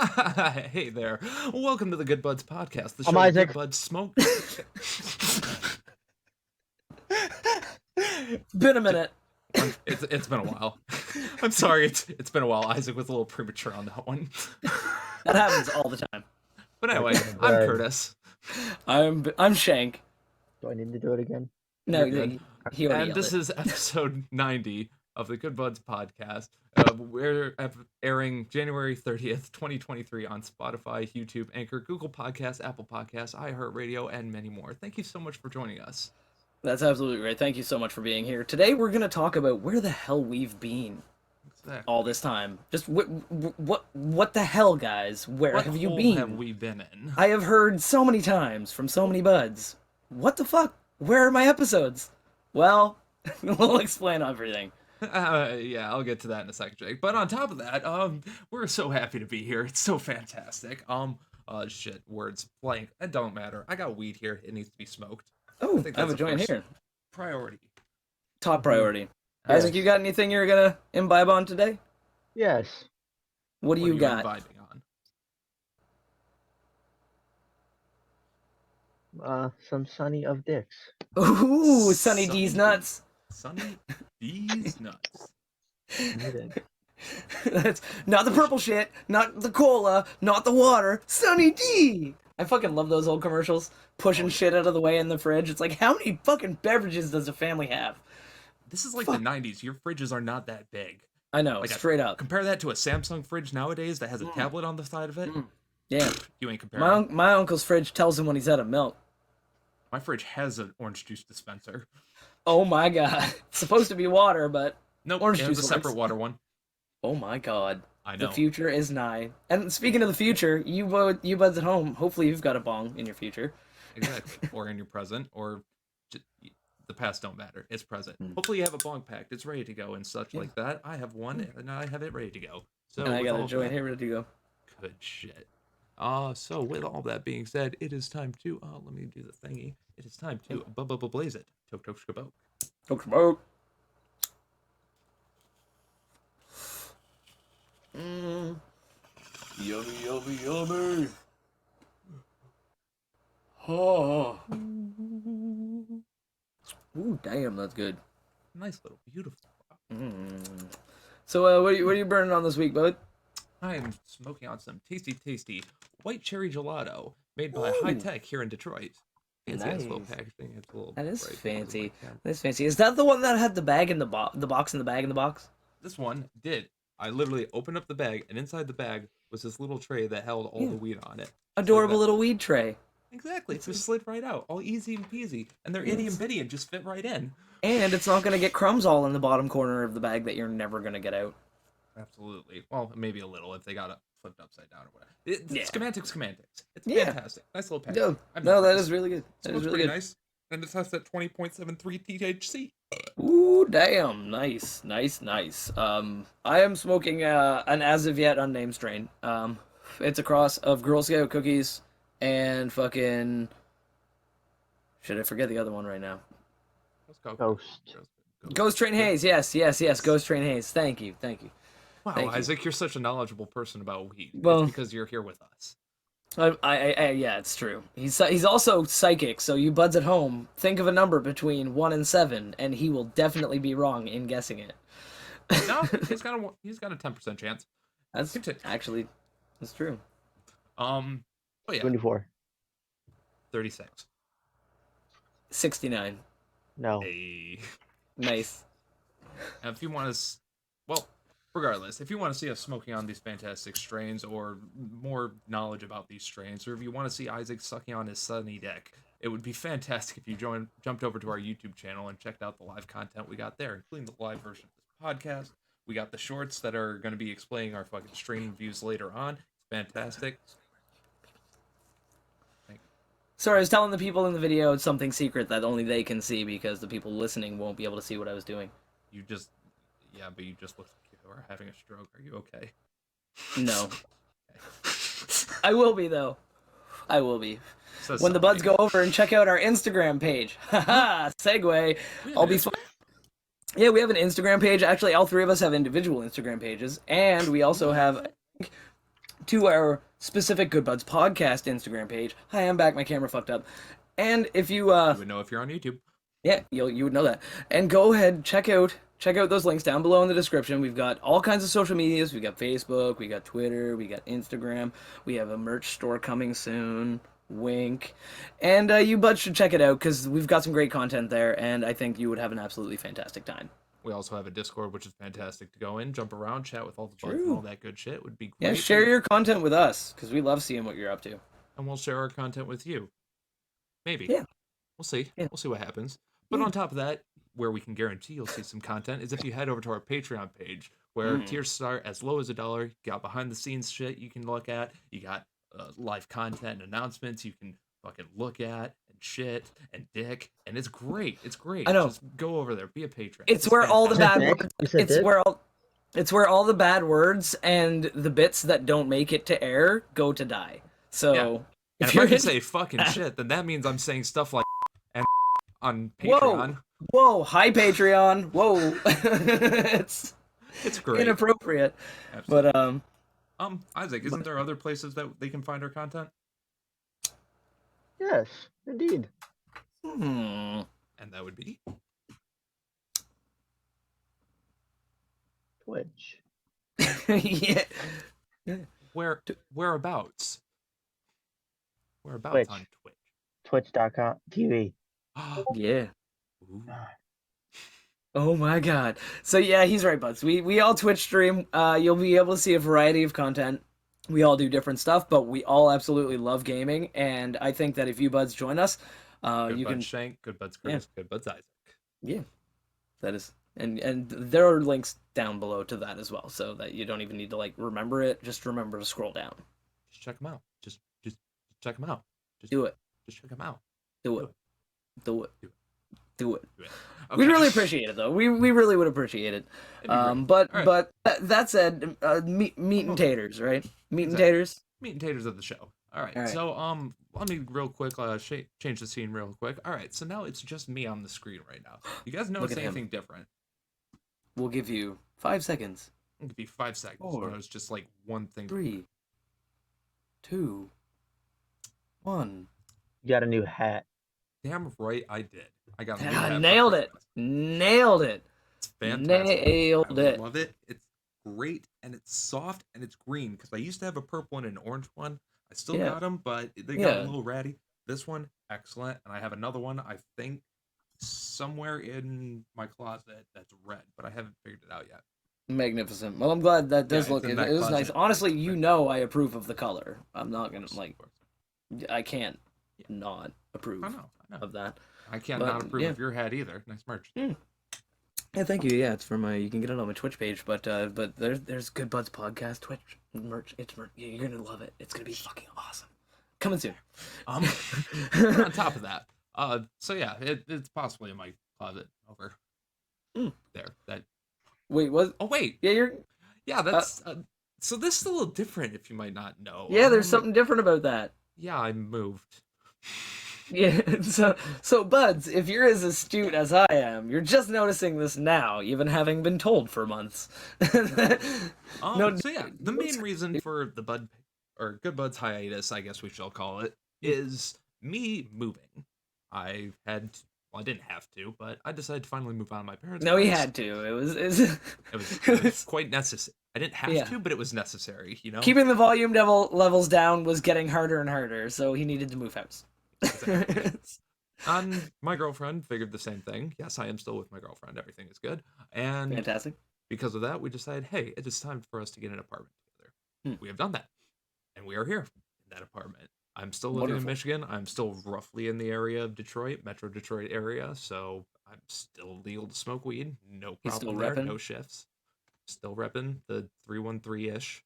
Hey there. Welcome to the Good Buds podcast, the I'm show where Isaac. Good Buds smoke. Been a minute. It's been a while. I'm sorry, it's been a while. Isaac was a little premature on that one. That happens all the time. But anyway, I'm Curtis. I'm Shank. Do I need to do it again? No, You're good. he already And yelled this it. is episode 90 of the Good Buds podcast. We're airing January 30th, 2023 on Spotify, YouTube, Anchor, Google Podcasts, Apple Podcasts, iHeartRadio, and many more. Thank you so much for joining us. That's absolutely great. Thank you so much for being here. Today we're going to talk about where the hell we've been Exactly. all this time. Just what the hell, guys? Where What have you hole been? have we been in? I have heard so many times from so many buds. What the fuck? Where are my episodes? Well, we'll explain everything. Yeah, I'll get to that in a second, Jake. But on top of that, we're so happy to be here. It's so fantastic. Shit, words blank. It don't matter. I got weed here. It needs to be smoked. Oh, think I have a that's the joint first here. Priority. Top priority. Yes. Isaac, you got anything you're going to imbibe on today? Yes. What do What you are got? Vibing on? Some Sunny of Dicks. Ooh, Sunny D's Sunny nuts. Sunny D's nuts. That's not the purple shit, not the cola, not the water. Sunny D. I fucking love those old commercials pushing shit out of the way in the fridge. It's like, how many fucking beverages does a family have? This is like Fuck. the 90s. Your fridges are not that big. I know, Like straight up. Compare that to a Samsung fridge nowadays that has a tablet on the side of it. Yeah, You ain't comparing. my uncle's fridge tells him when he's out of milk. My fridge has an orange juice dispenser. Oh my god, it's supposed to be water, but Nope, Orange it has a juice separate works. water one. oh my god, I know. the future is nigh. And speaking of the future, you buds at home, hopefully you've got a bong in your future. Exactly. Or in your present, or the past don't matter. It's present. Hopefully you have a bong packed. It's ready to go and such like that. I have one, and I have it ready to go. So And I with got all a of joint that- here ready to go. Good shit. So with all that being said, it is time to let me do the thingy. It is time to blaze it. Tok tok shkaboke. Talk smoke. Yummy, yummy, yummy. Oh. Ooh, damn, that's good. Nice little beautiful. So, what are you burning on this week, bud? I am smoking on some tasty white cherry gelato made by High Tech here in Detroit. Fancy as little Nice. packaging. It's a little That is bright fancy. like that. That's fancy. Is that the one that had the bag in the box in the bag in the box? This one did. I literally opened up the bag, and inside the bag was this little tray that held all the weed on it. Adorable that. little weed tray. Exactly. It just slid right out. All easy and peasy. And they're itty and bitty and just fit right in. And it's not gonna get crumbs all in the bottom corner of the bag that you're never gonna get out. Absolutely. Well, maybe a little if they got it flipped upside down or whatever. Yeah. Schematics. It's Yeah. fantastic. Nice little package. No, I'm no, that impressed. is really good. That Smells is really pretty good. nice. And it has that 20.73 THC. Ooh, damn. Nice. I am smoking an as of yet unnamed strain. It's a cross of Girl Scout cookies and fucking... Should I forget the other one right now? Let's go. Ghost. Ghost Train Haze. Yes. Ghost Train Haze. Thank you. Wow, Thank you. Isaac, you're such a knowledgeable person about weed. Well- It's because you're here with us. Yeah, it's true. He's also psychic, so you buds at home, think of a number between 1 and 7, and he will definitely be wrong in guessing it. No, he's got a 10% chance. That's Continue. actually, that's true. Oh yeah, 24. 36. 69. No. Hey. Nice. And if you want to, well, regardless, if you want to see us smoking on these fantastic strains or more knowledge about these strains, or if you want to see Isaac sucking on his sunny dick, it would be fantastic if you jumped over to our YouTube channel and checked out the live content we got there, including the live version of this podcast. We got the shorts that are going to be explaining our fucking strain reviews later on. It's fantastic. Sorry, I was telling the people in the video it's something secret that only they can see because the people listening won't be able to see what I was doing. You just look like you are having a stroke. Are you okay? No. I will be, though. I will be. Says When the buds somebody. go over and check out our Instagram page. Haha, segue. I'll be fine. Yeah, we have an Instagram page. Actually, all three of us have individual Instagram pages, and we also have to our specific Good Buds podcast Instagram page. Hi, I'm back. My camera fucked up. And if you You would know if you're on YouTube. yeah, you would know that. And go ahead, check out those links down below in the description. We've got all kinds of social medias. We got Facebook, we got Twitter, we got Instagram. We have a merch store coming soon. Wink. And you buds should check it out because we've got some great content there, and I think you would have an absolutely fantastic time. We also have a Discord, which is fantastic to go in, jump around, chat with all the buds True. and all that good shit. Would be great. Yeah, share your content with us because we love seeing what you're up to. And we'll share our content with you. Maybe. Yeah. We'll see. Yeah. We'll see what happens. But on top of that, where we can guarantee you'll see some content is if you head over to our Patreon page, where tiers start as low as $1. You got behind the scenes shit you can look at. You got live content and announcements you can fucking look at and shit and dick, and it's great. It's great. I know. Just go over there, be a patron. It's where all the bad Dick? words. You said It's dick? where all the bad words and the bits that don't make it to air go to die. So Yeah. And if I you're can in- say fucking shit, then that means I'm saying stuff like and on Whoa. Patreon. whoa, hi Patreon, whoa, it's It's great. inappropriate. Absolutely. But Isaac, isn't there other places that they can find our content? Yes, indeed. And that would be Twitch. yeah. whereabouts? Whereabouts Twitch. on Twitch? Twitch.com TV. Yeah. Ooh. Oh my god. So yeah, he's right, buds. We all Twitch stream. You'll be able to see a variety of content. We all do different stuff, but we all absolutely love gaming, and I think that if you buds join us, Good you Buds can Shank, Good Buds Chris, Good Buds Isaac. yeah. That is and there are links down below to that as well, so that you don't even need to like remember it, just remember to scroll down. Just check them out. Just check them out. Just Do it. Just check them out. Do it. Do it. Do it. Do it. Do it. We Okay. really appreciate it though. We really would appreciate it. It'd be great. But All right. but that said, meat and taters, right? Meat and Exactly. taters. Meat and taters of the show. All right. All right. So let me real quick change the scene real quick. All right. So now it's just me on the screen right now. You guys Look notice at him. anything different? We'll give you 5 seconds. It could be 5 seconds. Four. But it's just like one thing. 3, 2, 1. You got a new hat. Damn right I did. I got a new Ah, hat for nailed it. Christmas. Nailed it. It's fantastic. Nailed I it. love it. It's great and it's soft and it's green because I used to have a purple and an orange one. I still Yeah. got them, but they got Yeah. a little ratty. This one, excellent, and I have another one. I think somewhere in my closet that's red, but I haven't figured it out yet. Magnificent. Well, I'm glad that does Yeah, look it's in it that is nice. closet. Honestly, you know I approve of the color. I'm not gonna Of like course. I can't not approve I know. of that. I can't But, not approve yeah. of your hat either. Nice merch. Yeah, thank you. Yeah, it's for my. You can get it on my Twitch page, but there's Good Buds podcast Twitch merch. It's merch. Yeah, you're gonna love it. It's gonna be fucking awesome. Coming soon. On top of that, so yeah, it's possibly in my closet over there. That Wait, what? oh wait, Yeah, you're. yeah, that's so this is a little different if you might not know. Yeah, there's something different about that. Yeah, I moved. Yeah, so buds, if you're as astute as I am, you're just noticing this now, even having been told for months. No, So yeah, the main reason for the Bud or Good Buds hiatus, I guess we shall call it, is me moving. I didn't have to, but I decided to finally move out of my parents' No, he house. had to. It was It was quite necessary. I didn't have Yeah. to, but it was necessary. You know. keeping the volume levels down was getting harder and harder, so he needed to move house. Exactly. And my girlfriend figured the same thing. Yes, I am still with my girlfriend. Everything is good. And Fantastic. because of that, we decided, hey, it is time for us to get an apartment together. Hmm. We have done that. And we are here in that apartment. I'm still living Wonderful. in Michigan. I'm still roughly in the area of Detroit, Metro Detroit area. So I'm still legal to smoke weed. No He's still problem there. repping? No shifts. Still repping the 313-ish.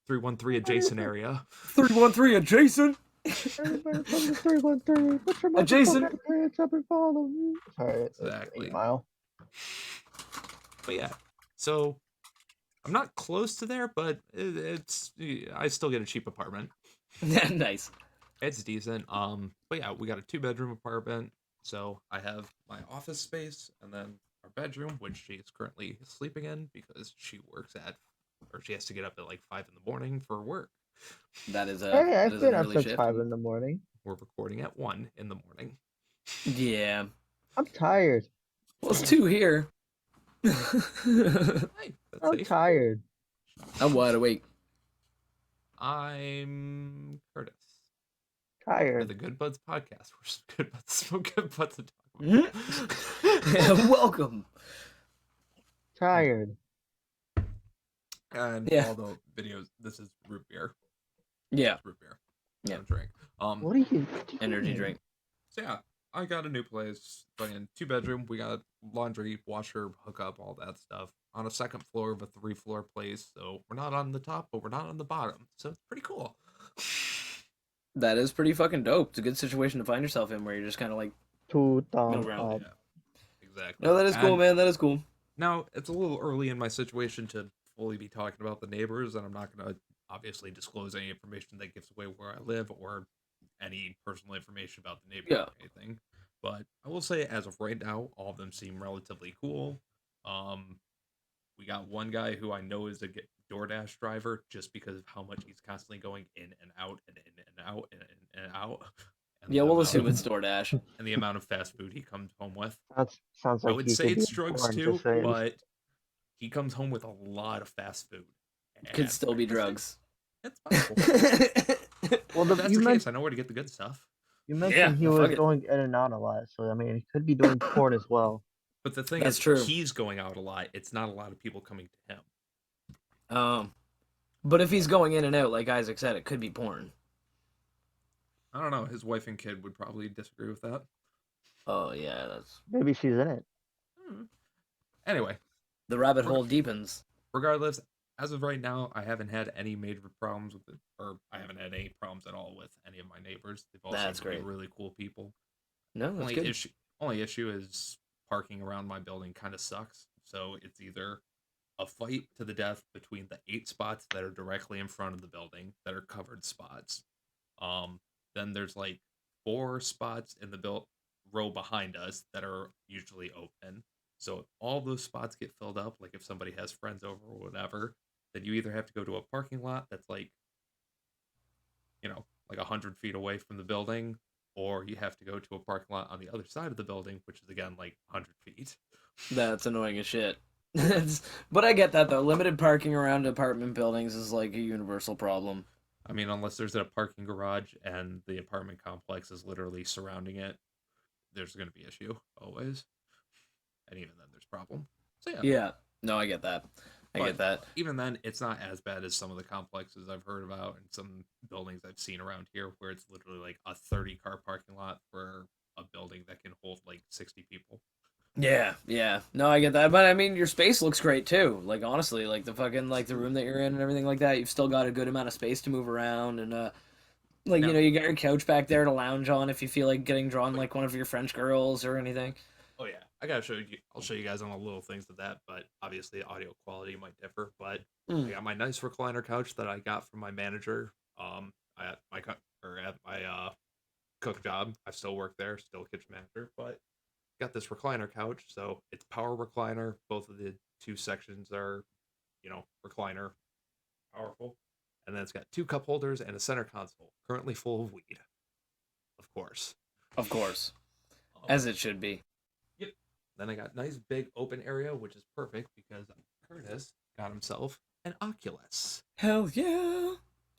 313 adjacent area. 313 adjacent. Everybody from the 313. Put your Adjacent. motherfucking hands up and follow me. Sorry, it's Exactly. 8 Mile. But yeah, so I'm not close to there, but I still get a cheap apartment. Nice. It's decent. But yeah, we got a 2-bedroom apartment. So I have my office space and then our bedroom, which she is currently sleeping in because she works at or she has to get up at like 5 in the morning for work. That is Hey, that I've is been an up early since shift. 5 in the morning. We're recording at 1 in the morning. Yeah. I'm tired. Well, it's 2 here. Hey, that's I'm safe. tired. I'm wide awake. I'm Curtis. We're Tired. the Good Buds podcast. We're just good buds, smoke good buds to talk Mhm. about. Welcome. Tired. And Yeah. all the videos. This is root beer. Yeah. It's root beer. Yeah. Don't drink. What are you doing? Energy drink. So yeah, I got a new place. Fucking 2-bedroom. We got laundry, washer, hookup, all that stuff. On a second floor of a 3-floor place. So we're not on the top, but we're not on the bottom. So it's pretty cool. That is pretty fucking dope. It's a good situation to find yourself in where you're just kind of like 2 thumbs middle ground. up. Yeah, exactly. No, that is cool, And man. That is cool. now it's a little early in my situation to fully be talking about the neighbors, and I'm not going to obviously disclose any information that gives away where I live or any personal information about the neighbors Yeah. or anything. But I will say, as of right now, all of them seem relatively cool. We got one guy who I know is a DoorDash driver just because of how much he's constantly going in and out and in and out and in and out. And Yeah, the we'll amount assume of- it's DoorDash. and the amount of fast food he comes home with. That sounds I like would he say could be it's drugs born too, to say. but he comes home with a lot of fast food. Could And still be it's- drugs. It's possible. Well, If that's you the case, mentioned I know where to get the good stuff. you mentioned he well, was fuck it. going in and out a lot, so I mean, he could be doing porn as well. But the thing That's is, true. he's going out a lot. It's not a lot of people coming to him. But if he's going in and out, like Isaac said, it could be porn. I don't know. His wife and kid would probably disagree with that. Oh yeah, that's Maybe she's in it. Anyway, the rabbit hole deepens. regardless, as of right now, I haven't had any major problems with it, or I haven't had any problems at all with any of my neighbors. They've all That's seemed to be great. really cool people. No, that's good. Only issue is parking around my building kind of sucks. So it's either a fight to the death between the 8 spots that are directly in front of the building that are covered spots. Then there's like 4 spots in the row behind us that are usually open. So if all those spots get filled up, like if somebody has friends over or whatever, then you either have to go to a parking lot that's like, like 100 feet away from the building, or you have to go to a parking lot on the other side of the building, which is again like 100 feet. That's annoying as shit. But I get that though. Limited parking around apartment buildings is like a universal problem. I mean, unless there's a parking garage and the apartment complex is literally surrounding it, there's going to be issue always. And even then, there's problem. So yeah. Yeah. No, I get that. I get that. Even then, it's not as bad as some of the complexes I've heard about and some buildings I've seen around here, where it's literally like a 30-car parking lot for a building that can hold like 60 people. Yeah, yeah. No, I get that. But I mean, your space looks great too. Like honestly, like the fucking like the room that you're in and everything like that, you've still got a good amount of space to move around and like No. you got your couch back there to lounge on if you feel like getting drawn like one of your French girls or anything. Oh yeah, I gotta show you. I'll show you guys on the little things of that, but obviously audio quality might differ. But I got my nice recliner couch that I got from my manager. At my cook job. I still work there, still kitchen manager, but got this recliner couch. So it's power recliner. Both of the 2 sections are, recliner, powerful, and then it's got 2 cup holders and a center console, currently full of weed. Of course. Of course. As it should be. Then I got nice big open area, which is perfect because Curtis got himself an Oculus. Hell yeah.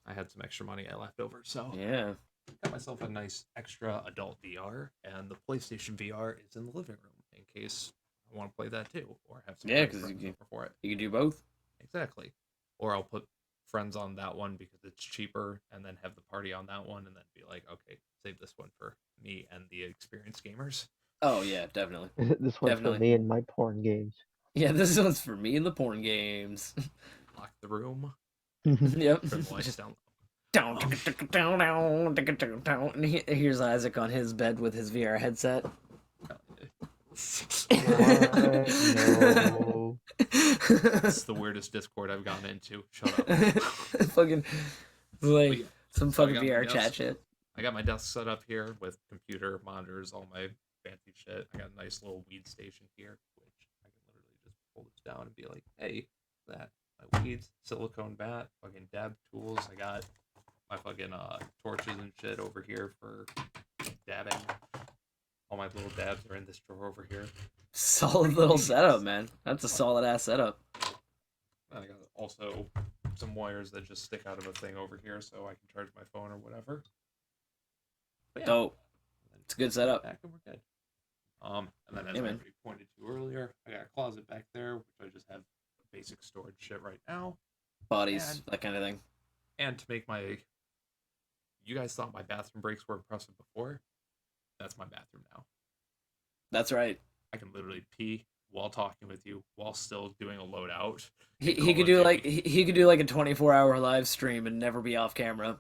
I had some extra money I left over, so Yeah. got myself a nice extra adult VR, and the PlayStation VR is in the living room in case I want to play that too, or have some Yeah, friends 'cause you over for it. You can do both. Exactly. Or I'll put friends on that one because it's cheaper, and then have the party on that one, and then be like, okay, save this one for me and the experienced gamers. Oh yeah, definitely. This one's Definitely. for me and my porn games. Yeah, this one's for me in the porn games. Lock the room. Yep. Turn the lights down. Here's Isaac on his bed with his VR headset. No. It's the weirdest Discord I've gotten into. Shut up. Fucking like yeah, some so I fucking got my VR desk. chat shit. I got my desk set up here with computer monitors, all my fancy shit. I got a nice little weed station here, which I can literally just pull this down and be like, hey, that. my weeds, silicone bat, fucking dab tools. I got my fucking torches and shit over here for dabbing. All my little dabs are in this drawer over here. Solid little setup, man. That's a solid ass setup. I got also some wires that just stick out of a thing over here so I can charge my phone or whatever. But yeah, Dope. It's a good setup. back and we're good. And then as Yeah, I man. already pointed to earlier, I got a closet back there, which I just have basic storage shit right now. Bodies, And that kind of thing. and to make my, you guys thought my bathroom breaks were impressive before. That's my bathroom now. That's right. I can literally pee while talking with you while still doing a loadout. He could do like he could do like a 24-hour live stream and never be off camera.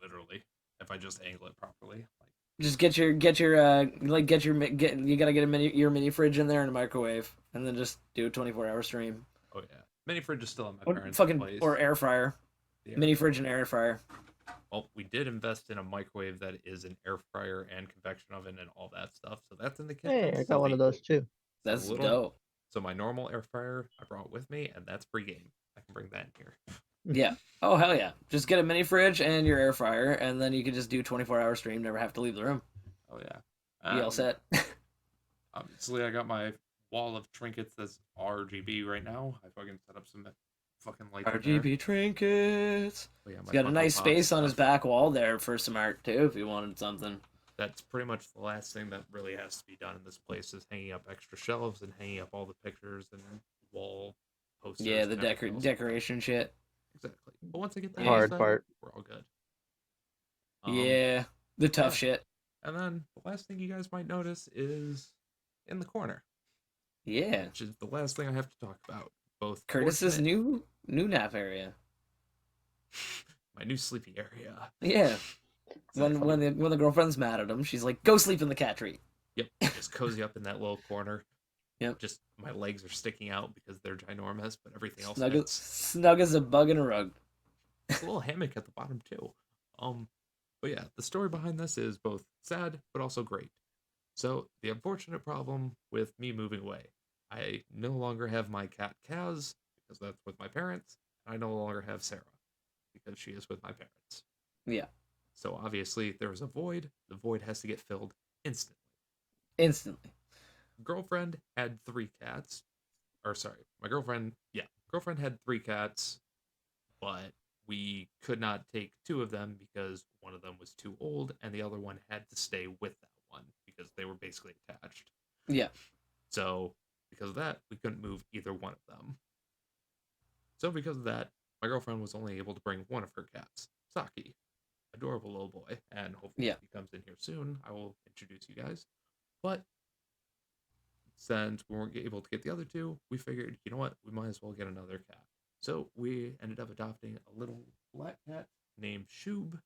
Literally, if I just angle it properly. Like, Just get your you gotta get your mini fridge in there and a microwave, and then just do a 24-hour stream. oh yeah, mini fridge is still in my Or parents' fucking place. or air fryer, The air mini fryer. fridge and air fryer. Well, we did invest in a microwave that is an air fryer and convection oven and all that stuff. So that's in the kitchen. Hey, I So got one of those too. That's little- dope. So my normal air fryer I brought with me, and that's pre-game. I can bring that in here. Yeah. Oh hell yeah! Just get a mini fridge and your air fryer, and then you can just do 24-hour stream. Never have to leave the room. Oh yeah. Be all set. Obviously, I got my wall of trinkets that's RGB right now. I fucking set up some fucking lights. in there. RGB trinkets. Oh, yeah, my He's got a Funko nice Pop space on his stuff. back wall there for some art too, if you wanted something. That's pretty much the last thing that really has to be done in this place is hanging up extra shelves and hanging up all the pictures and wall posters. Yeah, the and everything else. decoration shit. Exactly. But once I get that Hard all set, part. we're all good. Yeah, the tough yeah. shit. And then the last thing you guys might notice is in the corner, Yeah, which is the last thing I have to talk about. Both Curtis's fortunate- new nap area. my new sleeping area. Yeah, It's not funny. when the girlfriend's mad at him, she's like, "Go sleep in the cat tree." Yep, just cozy up in that little corner. Yep. Just my legs are sticking out because they're ginormous, but everything else Snug, fits. snug as a bug in a rug. There's a little hammock at the bottom too. But yeah, the story behind this is both sad but also great. So the unfortunate problem with me moving away, I no longer have my cat Kaz because that's with my parents. I no longer have Sarah because she is with my parents. Yeah, So obviously there is a void. The void has to get filled instantly. instantly. Girlfriend had 3 cats. Or sorry, my girlfriend had 3 cats, but we could not take 2 of them because one of them was too old and the other one had to stay with that one because they were basically attached. Yeah, So because of that, we couldn't move either one of them. So because of that, my girlfriend was only able to bring one of her cats, Saki, adorable little boy, and hopefully Yeah. if he comes in here soon, I will introduce you guys. But since we weren't able to get the other 2, we figured, you know what, we might as well get another cat. So we ended up adopting a little black cat named Shub,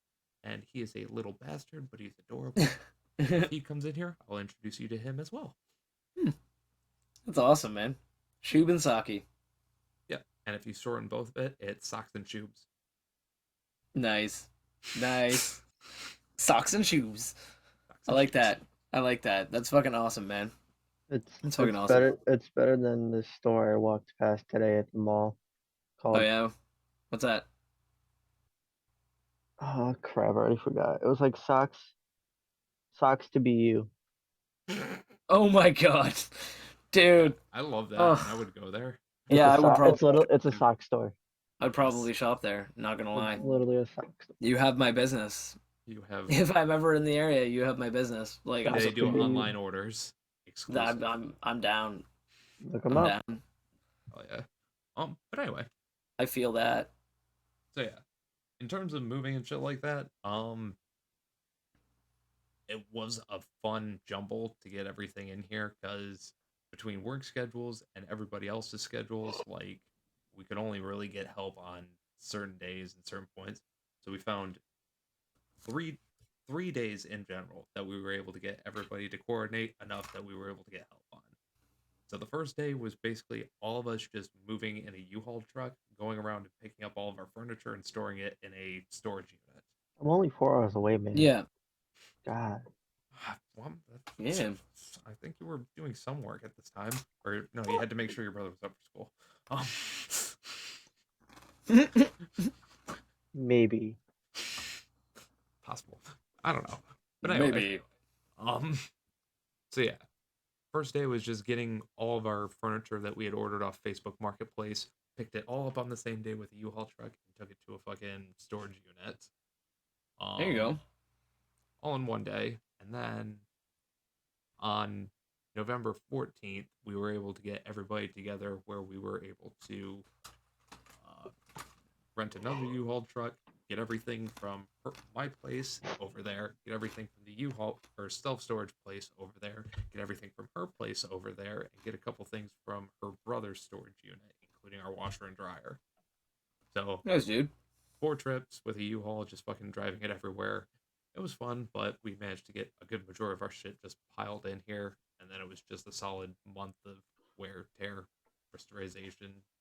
and he is a little bastard, but he's adorable. If he comes in here, I'll introduce you to him as well. that's awesome, man. Shub and Saki. And if you shorten both of it, it's Socks and Shubes. Nice, nice. Socks and shoes. Socks I and like Shubes. that. I like that. That's fucking awesome, man. It's fucking awesome. better. It's better than the store I walked past today at the mall. Called Oh yeah, what's that? oh crap! I already forgot. It was like socks to be you. Oh my god, dude. I love that. Ugh. And I would go there. It's Yeah, a I would it's it's a sock store. I'd probably shop there. Not gonna lie. It's literally a sock store. You have my business. You have If I'm ever in the area, you have my business. Like Yeah, they Also- do could be- online orders exclusive. I'm down. Look I'm them up. down. Oh yeah. But anyway, I feel that. so yeah, in terms of moving and shit like that, it was a fun jumble to get everything in here because between work schedules and everybody else's schedules, like we could only really get help on certain days and certain points. So we found three days in general that we were able to get everybody to coordinate enough that we were able to get help on. So the first day was basically all of us just moving in a U-Haul truck, going around and picking up all of our furniture and storing it in a storage unit. I'm only 4 hours away, man. Yeah. God. Well, Yeah. I think you were doing some work at this time, or no, you had to make sure your brother was up for school. Um, Maybe. Possible. I don't know. But anyway, um, so yeah, first day was just getting all of our furniture that we had ordered off Facebook Marketplace, picked it all up on the same day with a U-Haul truck, and took it to a fucking storage unit. There you go. All in one day, and then on November 14th, we were able to get everybody together where we were able to uh, rent another U-Haul truck, get everything from my place over there, get everything from the U-Haul or self-storage place over there, get everything from her place over there, and get a couple things from her brother's storage unit, including our washer and dryer. So, Nice, dude. 4 trips with a U-Haul, just fucking driving it everywhere. It was fun, but we managed to get a good majority of our shit just piled in here, and then it was just a solid month of wear, tear, restoration,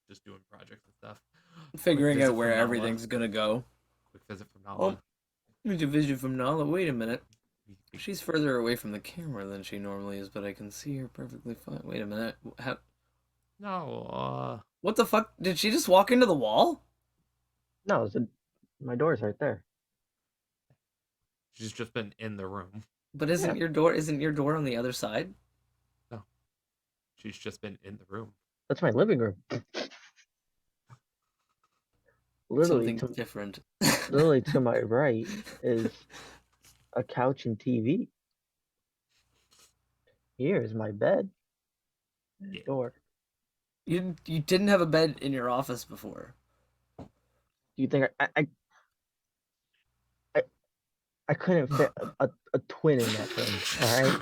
just doing projects and stuff. Figuring visit out where from Nala. everything's gonna go. Quick visit from Oh, Nala. need a vision from Nala. Wait a minute. She's further away from the camera than she normally is, but I can see her perfectly fine. Wait a minute. How? No, What the fuck? Did she just walk into the wall? No, my door's right there. she's just been in the room. But isn't your door on the other side? No, she's just been in the room. That's my living room. Literally Something different. literally to my right is a couch and TV. Here is my bed. And Yeah. door. You didn't have a bed in your office before. Do you think I couldn't fit a twin in that thing? All right.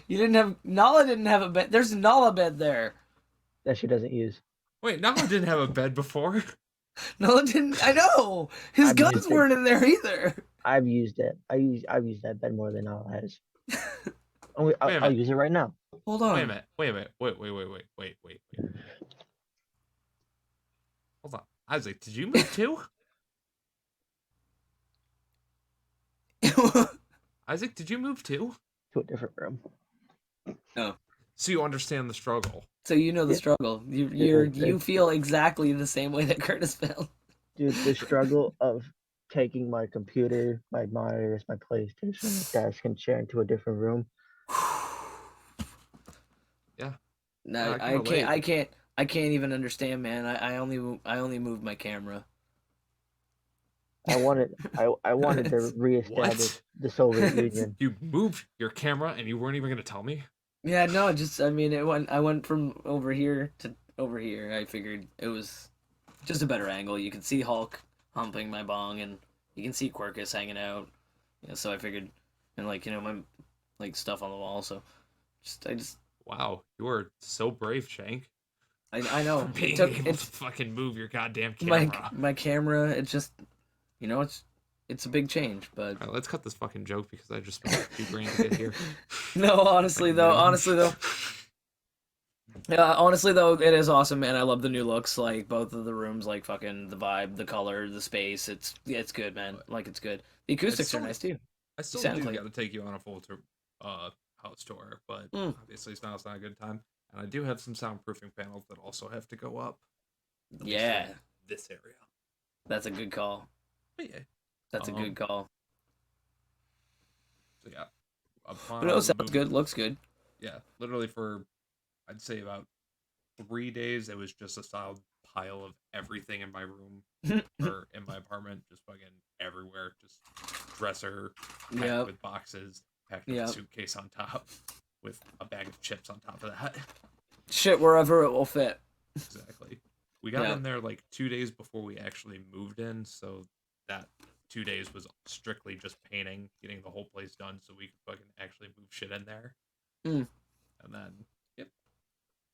You didn't have Nala didn't have a bed. There's a Nala bed there. That she doesn't use. Wait, Nala didn't have a bed before. Nala didn't. I know his I've guns used it. weren't in there either. I've used it. I've used that bed more than Nala has. Wait a I'll minute. use it right now. Hold on. Wait a minute. Wait. Hold on. Isaac, did you move too? Isaac, did you move too? To a different room. So you understand the struggle. So you know the Yeah. struggle. Yeah, You feel exactly the same way that Curtis felt. Dude, the struggle of taking my computer, my monitors, my PlayStation, my desk, and chair into a different room. Yeah. No, I can't even understand, man. I only moved my camera. I wanted to reestablish the Soviet Union. You moved your camera and you weren't even gonna tell me? Yeah, no, I went from over here to over here. I figured it was just a better angle. You can see Hulk humping my bong, and you can see Quirkus hanging out. So I figured, and my stuff on the wall. So I just Wow, you are so brave, Shank. I know Being it took able to it's fucking move your goddamn my camera. my camera. It's just it's a big change, but Alright, let's cut this fucking joke because I just spent $2,000 to get here. no, honestly though, it is awesome, man. I love the new looks, like both of the rooms, like fucking the vibe, the color, the space. It's good, man. Like it's good. The acoustics still- are nice too. I still Sounds do like- got to take you on a full tour, house tour, but Mm. obviously it's not a good time. And I do have some soundproofing panels that also have to go up. At least Yeah, in this area. that's a good call. But yeah, That's a good call. so yeah. Upon But no, sounds moving- good. Looks good. Yeah, literally for I'd say about 3 days, it was just a solid pile of everything in my room or in my apartment, just fucking everywhere. Just dresser packed Yep. with boxes, packed with Yep. a suitcase on top, with a bag of chips on top of that. Shit, wherever it will fit. Exactly. We got Yeah. in there like 2 days before we actually moved in, so that 2 days was strictly just painting, getting the whole place done, so we could fucking actually move shit in there. Mm. And then, yep,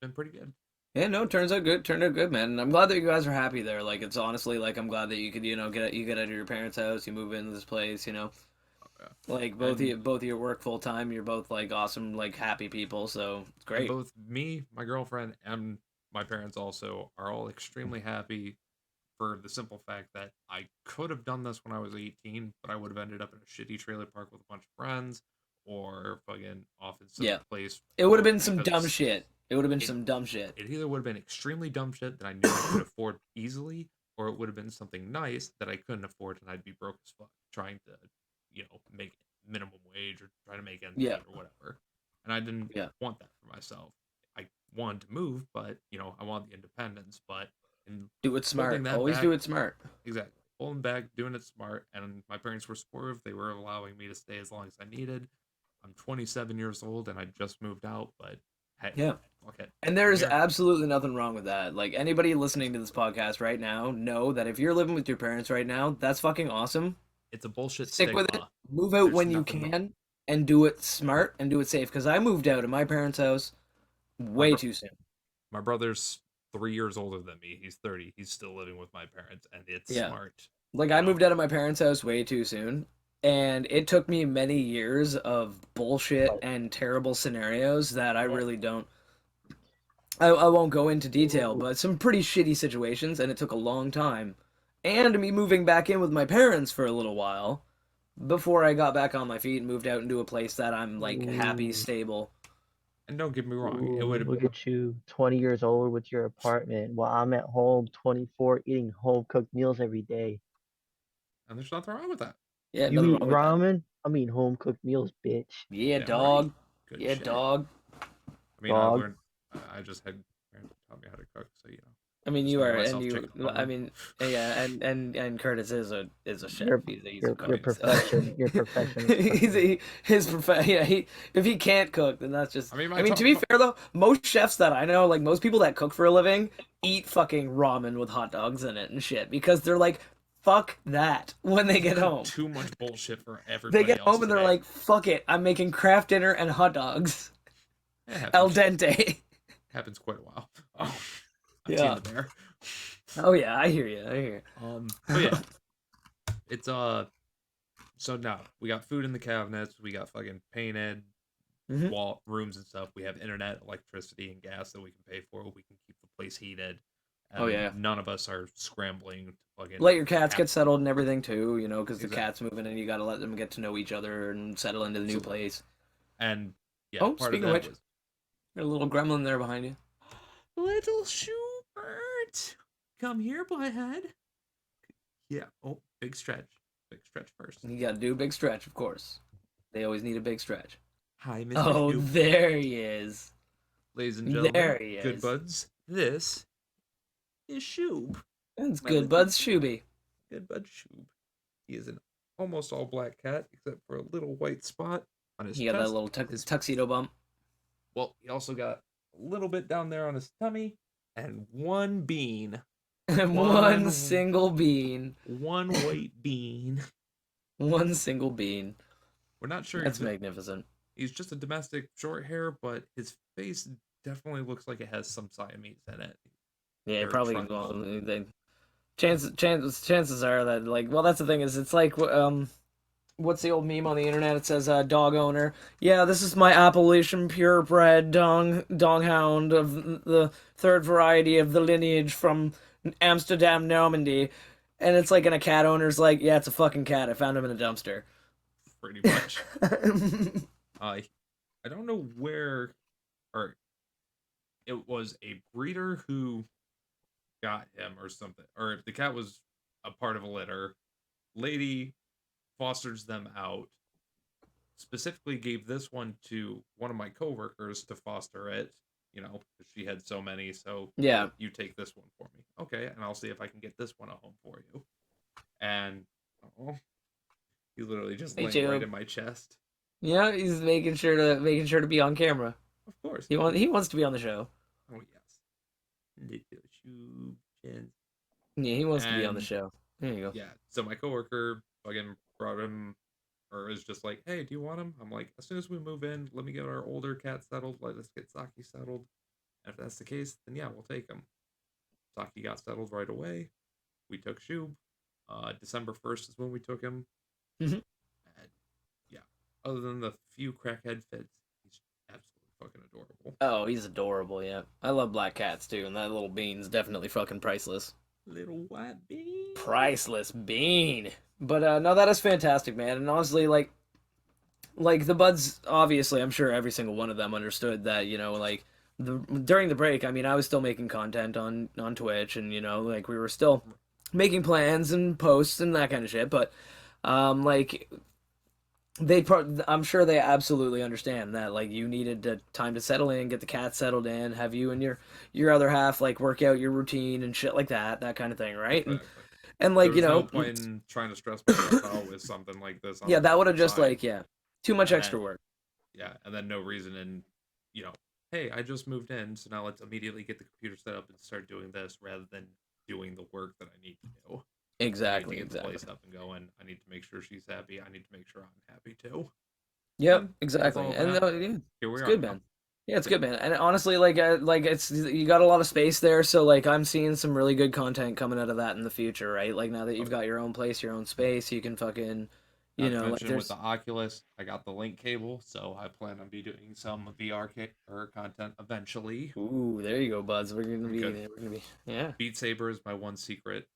been pretty good. Yeah, no, turns out good. Turned out good, man. And I'm glad that you guys are happy there. Like, it's honestly like I'm glad that you could, get out of your parents' house, you move into this place, Yeah. Like both of you work full time. You're both like awesome, like happy people. So it's And great. both me, my girlfriend, and my parents also are all extremely happy for the simple fact that I could have done this when I was 18, but I would have ended up in a shitty trailer park with a bunch of friends or fucking off in some Yeah. place. It would have or been some dumb because- shit. It would have been It- some dumb shit. It either would have been extremely dumb shit that I knew I could afford easily, or it would have been something nice that I couldn't afford and I'd be broke as fuck trying to, make minimum wage or try to make ends Yeah. meet or whatever. And I didn't Yeah. want that for myself. I wanted to move, but I want the independence. But in Do it smart. holding that Always back, do it smart. exactly, holding back, doing it smart, and my parents were supportive. They were allowing me to stay as long as I needed. I'm 27 years old and I just moved out, but hey, Yeah. fuck it. And there's Here. absolutely nothing wrong with that. Like anybody listening to this podcast right now, know that if you're living with your parents right now, that's fucking awesome. It's a bullshit Stick stigma. with it. Move out There's when you nothing wrong. can and do it smart and do it safe. Because I moved out of my parents' house way bro- too soon. My brother's 3 years older than me. He's 30. He's still living with my parents, and it's Yeah. smart. Like I moved out of my parents' house way too soon. And it took me many years of bullshit and terrible scenarios that I really don't. I won't go into detail, but some pretty shitty situations, and it took a long time. And me moving back in with my parents for a little while before I got back on my feet and moved out into a place that I'm like happy, Ooh. stable. And don't get me wrong, it Ooh, would have look at you, 20 years old with your apartment, while I'm at home, 24, eating home cooked meals every day. and there's nothing wrong with that. Yeah, You nothing eat wrong with that. ramen? I'm eating home cooked meals, bitch. Yeah, Damn dog. right. Good Yeah, shit. dog. I mean, Dog. I learned. I just had parents who taught me how to cook, so I mean, Just you made are, and myself you. chicken I parm. mein, yeah, and Curtis is a chef. Your He's a your cook. your so- profession, your profession is He's cooking. his profession. Yeah, if he can't cook, then that's just. I mean, I mean, to be fair though, most chefs that I know, like most people that cook for a living, eat fucking ramen with hot dogs in it and shit because they're like, fuck that when they get home. too much bullshit for everybody They get else home and they're today. like, fuck it, I'm making craft dinner and hot dogs, It al happens, dente. happens quite a while. Oh, I've Yeah. seen the bear. Oh yeah, I hear you. I hear you. But yeah, it's So now we got food in the cabinets. We got fucking painted Mhm. wall rooms and stuff. We have internet, electricity, and gas that we can pay for. We can keep the place heated. And Oh, yeah. none of us are scrambling to fucking Let your cats have- get settled and everything too, you know, because the Exactly. cat's moving and you gotta let them get to know each other and settle into the new Absolutely. place. And yeah, Oh, part speaking of of that which- was Got a little gremlin there behind you. Little Schubert, come here, boyhead. Yeah. Oh, big stretch first. You gotta do a big stretch, of course. They always need a big stretch. Hi, Mr. Oh, Schubert. there he is. Ladies and gentlemen, there he good is. buds. This is Shub. That's My good, little- Buds Shuby. Good bud Shub. He is an almost all black cat, except for a little white spot on his He got that chest. little tuxedo bump. Well, he also got a little bit down there on his tummy, and one bean. And One- one single bean. One white bean. One single bean. We're not sure That's exa- magnificent. He's just a domestic short hair, but his face definitely looks like it has some Siamese in it. Yeah, Very probably. tribal. Well, chances are that like, well, that's the thing is, it's like what's the old meme on the internet? It says, dog owner. Yeah, this is my Appalachian purebred dog hound of the third variety of the lineage from Amsterdam, Normandy. And it's like, and a cat owner's like, yeah, it's a fucking cat. I found him in a dumpster. Pretty much. I don't know where, or it was a breeder who got him or something, or if the cat was a part of a litter. Lady fosters them out. Specifically gave this one to one of my coworkers to foster it. Because she had so many. So Yeah. you take this one for me, okay? And I'll see if I can get this one a home for you. And he literally just Hey, laying right Joe. in my chest. Yeah, he's making sure to be on camera. Of course. He wants to be on the show. Oh yes. Little shoe chins. Yeah, he wants to be on the And- show. There you go. Yeah. So my coworker fucking brought him, or is just like, hey, do you want him? I'm like, as soon as we move in, let me get our older cat settled. Let us get Saki settled. And if that's the case, then yeah, we'll take him. Saki got settled right away. We took Shub. December 1st is when we took him. Mhm. And yeah. Other than the few crackhead fits, he's absolutely fucking adorable. Oh, he's adorable, yeah. I love black cats too, and that little bean's definitely fucking priceless. Little white bean. Priceless bean. But no, that is fantastic, man. And honestly, like the buds, obviously, I'm sure every single one of them understood that, like during the break, I mean, I was still making content on Twitch, and like we were still making plans and posts and that kind of shit. But like I'm sure they absolutely understand that like you needed time to settle in, get the cat settled in, have you and your other half like work out your routine and shit like that kind of thing, right? Exactly. And There like was no point in trying to stress myself out with something like this. On yeah, the that would have just side. like too much And extra then- work. Yeah, and then no reason in, hey, I just moved in, so now let's immediately get the computer set up and start doing this rather than doing the work that I need to do. Exactly, I need to get the exactly. place up and going. I need to make sure she's happy. I need to make sure I'm happy too. Yep, And exactly. all And that. yeah, Here we it's are. good, now. man. Yeah, it's good, man. And honestly, like it's you got a lot of space there, so like I'm seeing some really good content coming out of that in the future, right? Like now that you've got your own place, your own space, you can fucking, Not to like mention there's with the Oculus, I got the link cable, so I plan on be doing some VR or content eventually. ooh, there you go, buds. Good. We're gonna be, yeah. Beat Saber is my one secret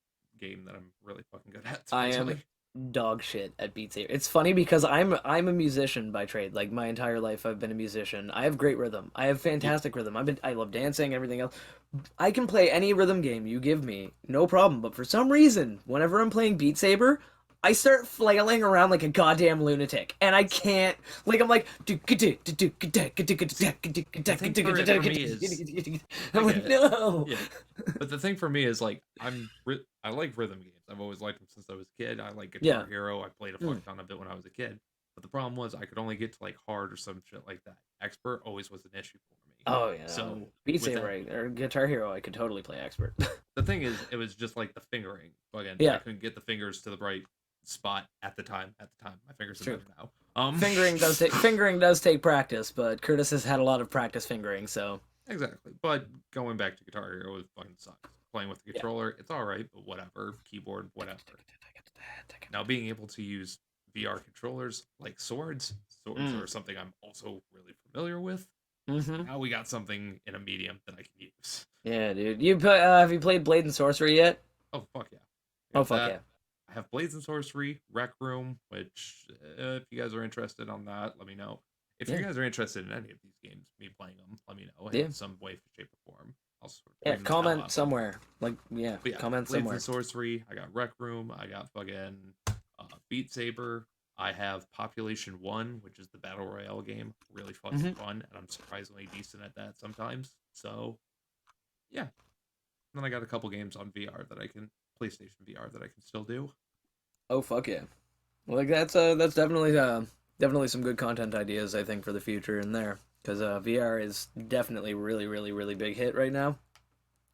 game that I'm really fucking good at. I am Surprisingly. dog shit at Beat Saber. It's funny because I'm a musician by trade. Like my entire life I've been a musician. I have great rhythm. I have fantastic rhythm. I love dancing, everything else. I can play any rhythm game you give me, no problem. But for some reason, whenever I'm playing Beat Saber, I start flailing around like a goddamn lunatic, and I can't. Like I'm like, I'm like, no. Yeah. But the thing for me is like I like rhythm games. I've always liked them since I was a kid. I like Guitar Yeah. Hero. I played a fuck ton of it when I was a kid. But the problem was I could only get to like hard or some shit like that. Expert always was an issue for me. Oh yeah. So Beat with Saber that- or Guitar Hero, I could totally play expert. The thing is, it was just like the fingering. Again, Yeah. I couldn't get the fingers to the right spot at the time. My fingers are True. better now. Fingering does take practice, but Curtis has had a lot of practice fingering, so Exactly. But going back to Guitar Hero, it fucking sucks. Playing with the controller, it's all right, but whatever. Keyboard, whatever. Now being able to use VR controllers like swords are something I'm also really familiar with. Mm-hmm. Now we got something in a medium that I can use. Yeah, dude. Have you played Blade and Sorcery yet? Oh fuck yeah! Oh Got fuck that. yeah. I have Blades and Sorcery, Rec Room, which if you guys are interested on that, let me know. If you Yeah. guys are interested in any of these games, me playing them, let me know Yeah. in some way, shape, or form. I'll sort of Yeah, bring the hell out comment of somewhere. Like yeah, But yeah, comment Blades somewhere. and Sorcery. I got Rec Room. I got fucking Beat Saber. I have Population 1, which is the Battle Royale game. Really fucking Mhm. fun, and I'm surprisingly decent at that sometimes. So, yeah. Then I got a couple games on VR PlayStation VR that I can still do. Oh fuck yeah. Like that's definitely some good content ideas I think for the future in there because VR is definitely really really really big hit right now.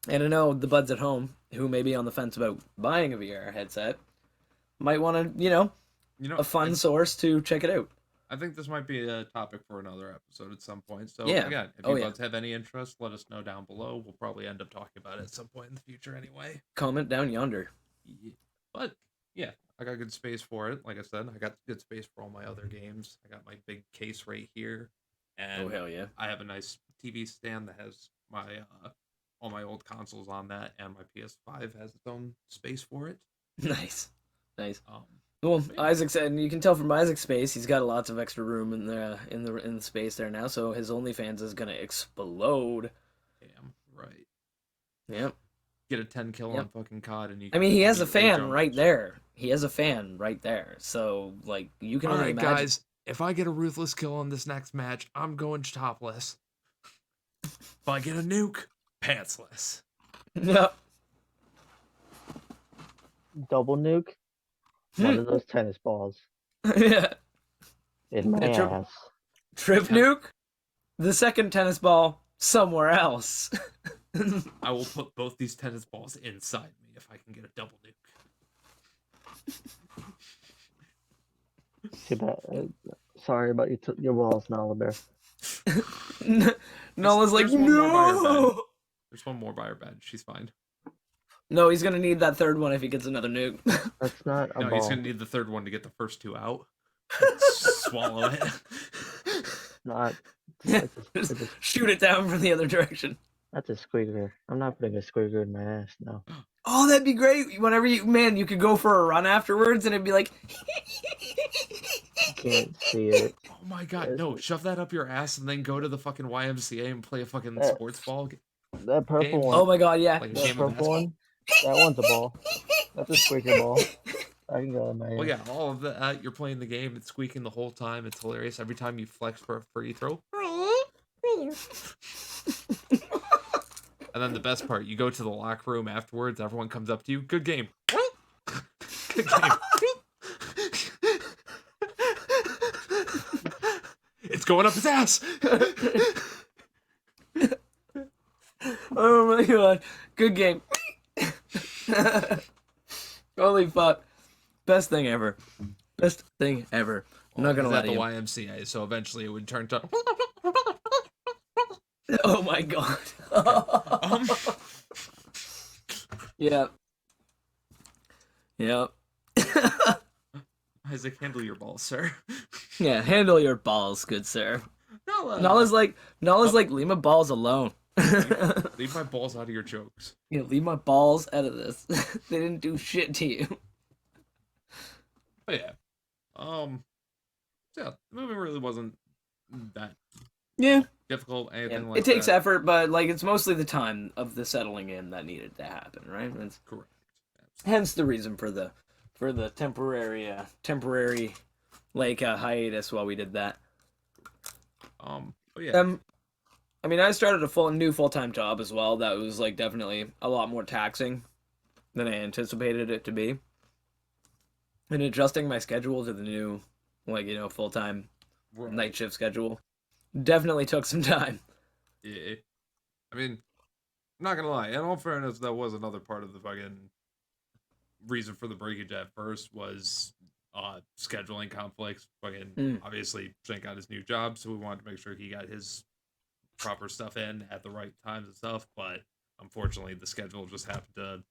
And I know the buds at home who may be on the fence about buying a VR headset might want to, a fun source to check it out. I think this might be a topic for another episode at some point. So Yeah. again, if Oh, you yeah. buds have any interest, let us know down below. We'll probably end up talking about it at some point in the future anyway. Comment down yonder. Yeah. But yeah, I got good space for it. Like I said, I got good space for all my other games. I got my big case right here, and Oh hell yeah. I have a nice TV stand that has my all my old consoles on that, and my PS5 has its own space for it. Nice. Nice. Um, Well, Yeah. Isaac said, and you can tell from Isaac's space, he's got lots of extra room in the space there now. So his OnlyFans is gonna explode. damn right. Yep. Get a 10 kill Yep. on fucking COD, and you. I mean, he has a immediately fan jump right to- there. He has a fan right there. So like, you can All only right, imagine. guys. If I get a ruthless kill on this next match, I'm going topless. If I get a nuke, pantsless. Yep. Double nuke. One of those tennis balls Yeah. in my Yeah, trip- ass. Trip nuke. The second tennis ball somewhere else. I will put both these tennis balls inside me if I can get a double nuke. Too bad. Sorry about your balls, Nalabear. Nola's like, there's one more by her no. There's one more by her bed. She's fine. No, he's gonna need that third one if he gets another nuke. That's not a No, ball. he's gonna need the third one to get the first two out. Swallow it. Not. Yeah, It's just a, shoot it down from the other direction. that's a squeaker. I'm not putting a squeaker in my ass. No. Oh, that'd be great. Whenever you could go for a run afterwards, and it'd be like, Can't see it. Oh my god, It's- no! Shove that up your ass and then go to the fucking YMCA and play a fucking Uh, sports ball That purple game. one. Oh my god, yeah. Like a That game of purple basketball. one. That one's a ball. That's a squeaker ball. I can go in my. Well, yeah, all of that. You're playing the game. It's squeaking the whole time. It's hilarious. Every time you flex for a free throw. And then the best part, you go to the locker room afterwards. Everyone comes up to you. Good game. Good game. It's going up his ass. Oh my god. Good game. Holy fuck. Best thing ever. Best thing ever. I'm not gonna It's lie at to the you. YMCA, so eventually it would turn to. Oh my god. Um, Yeah. Yeah. Isaac, handle your balls, sir. Yeah, handle your balls, good sir. No, Nala's like, leave my balls alone. leave my balls out of your jokes. Yeah, leave my balls out of this. They didn't do shit to you. But yeah, so yeah, the movie really wasn't that Yeah. difficult. Anything Yeah, like it takes that. effort, but like it's mostly the time of the settling in that needed to happen, right? That's Correct. hence the reason for the temporary like hiatus while we did that. But yeah, I mean, I started a new full-time job as well. That was like definitely a lot more taxing than I anticipated it to be. And adjusting my schedule to the new, like, full-time we're- night shift schedule definitely took some time. yeah. I mean, I'm not gonna lie. In all fairness, that was another part of the fucking reason for the breakage at first was scheduling conflicts. Fucking obviously, Shank got his new job, so we wanted to make sure he got his proper stuff in at the right times and stuff. But unfortunately, the schedule just happened to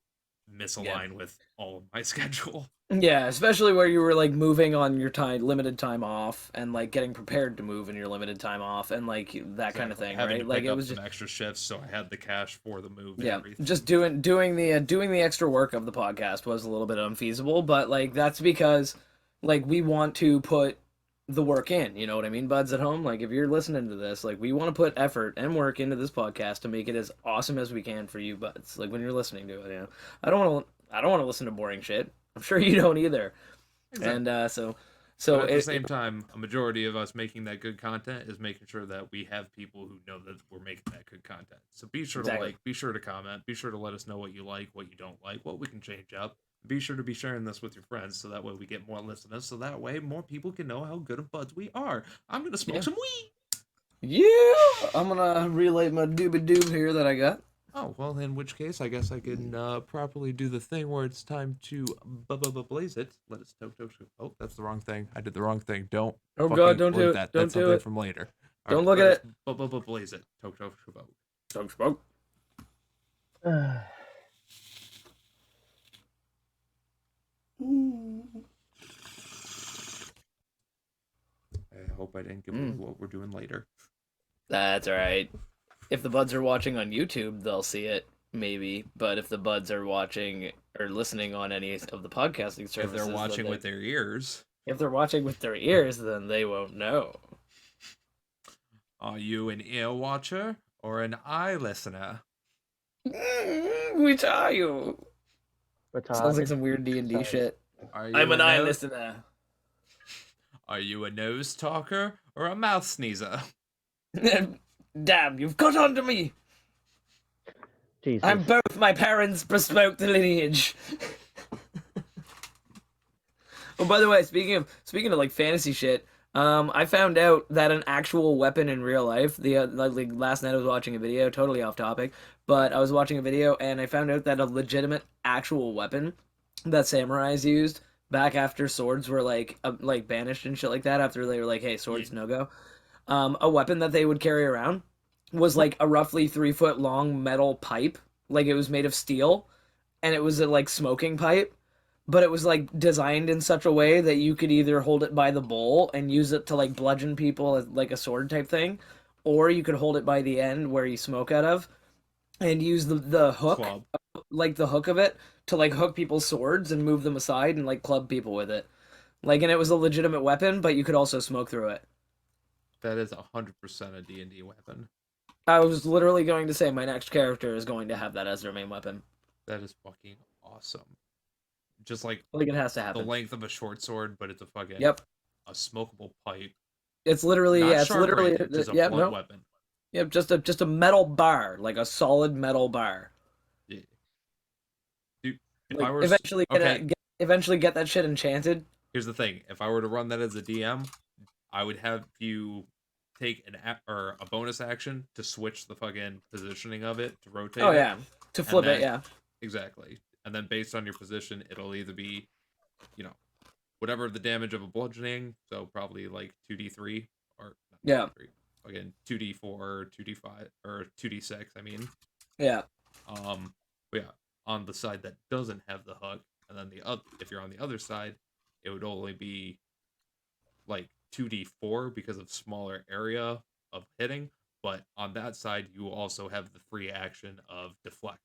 misalign with all of my schedule. Yeah, especially where you were like moving on your limited time off, and like getting prepared to move in your limited time off, and like that kind of Exactly. thing, Having right? to Like pick it up was some just extra shifts, so I had the cash for the move. And yeah, everything. just doing the extra work of the podcast was a little bit unfeasible, but like that's because like we want to put the work in, you know what I mean, buds at home? Like if you're listening to this, like we want to put effort and work into this podcast to make it as awesome as we can for you buds. Like when you're listening to it, I don't want to listen to boring shit. I'm sure you don't either. Exactly. And so But at the same time, a majority of us making that good content is making sure that we have people who know that we're making that good content. So be sure Exactly. to like, be sure to comment, be sure to let us know what you like, what you don't like, what we can change up. Be sure to be sharing this with your friends so that way we get more listeners. So that way more people can know how good of buds we are. I'm gonna smoke Yeah. some weed. yeah, I'm gonna relight my doobie doob here that I got. Oh well, in which case I guess I can properly do the thing where it's time to blaze it. Let us toke. Oh, that's the wrong thing. I did the wrong thing. Don't. Oh fucking god, don't quote do it. that. Don't That's do something it. from later. Don't look at it. Blaze it. Toke. Don't smoke. I hope I didn't give away what we're doing later. That's alright. If the buds are watching on YouTube, they'll see it, maybe. But if the buds are watching or listening on any of the podcasting services, If they're watching then with their ears, if they're watching with their ears, then they won't know. are you an ear watcher or an eye listener? Which are you? Retard. Sounds like some weird D&D Sorry. shit. Are you I'm an a eye nose- listener. Are you a nose talker or a mouth sneezer? Damn, you've got onto me. Jesus. I'm both my parents' bespoke lineage. Oh, by the way, speaking of like fantasy shit, I found out that an actual weapon in real life. Like last night I was watching a video, totally off topic, but I was watching a video and I found out that a legitimate actual weapon that samurais used back after swords were like banished and shit like that. After they were like, hey, swords no go. A weapon that they would carry around was like a roughly 3 foot long metal pipe. Like it was made of steel, and it was a like smoking pipe, but it was like designed in such a way that you could either hold it by the bowl and use it to like bludgeon people as like a sword type thing, or you could hold it by the end where you smoke out of and use the hook, Club. like the hook of it to like hook people's swords and move them aside and like club people with it. Like, and it was a legitimate weapon, but you could also smoke through it. That is 100% a D&D weapon. I was literally going to say my next character is going to have that as their main weapon. That is fucking awesome. Just like I think it has to the happen. length of a short sword, but it's a fucking Yep. a smokable pipe. It's literally Not it's sharp literally range, just a yeah, blunt no. weapon. Yep, just a metal bar, like a solid metal bar. Yeah. Dude, if Like I were eventually get that shit enchanted. here's the thing: if I were to run that as a DM, I would have you take or a bonus action to switch the fucking positioning of it to rotate Oh it. yeah, to flip it, then- yeah. Exactly. And then based on your position, it'll either be, whatever the damage of a bludgeoning, so probably like 2d3 or not Yeah. 2d3, again 2d4, 2d5 or 2d6, I mean. Yeah. But yeah, on the side that doesn't have the hook, and then if you're on the other side, it would only be like 2d4 because of smaller area of hitting, but on that side you also have the free action of deflect.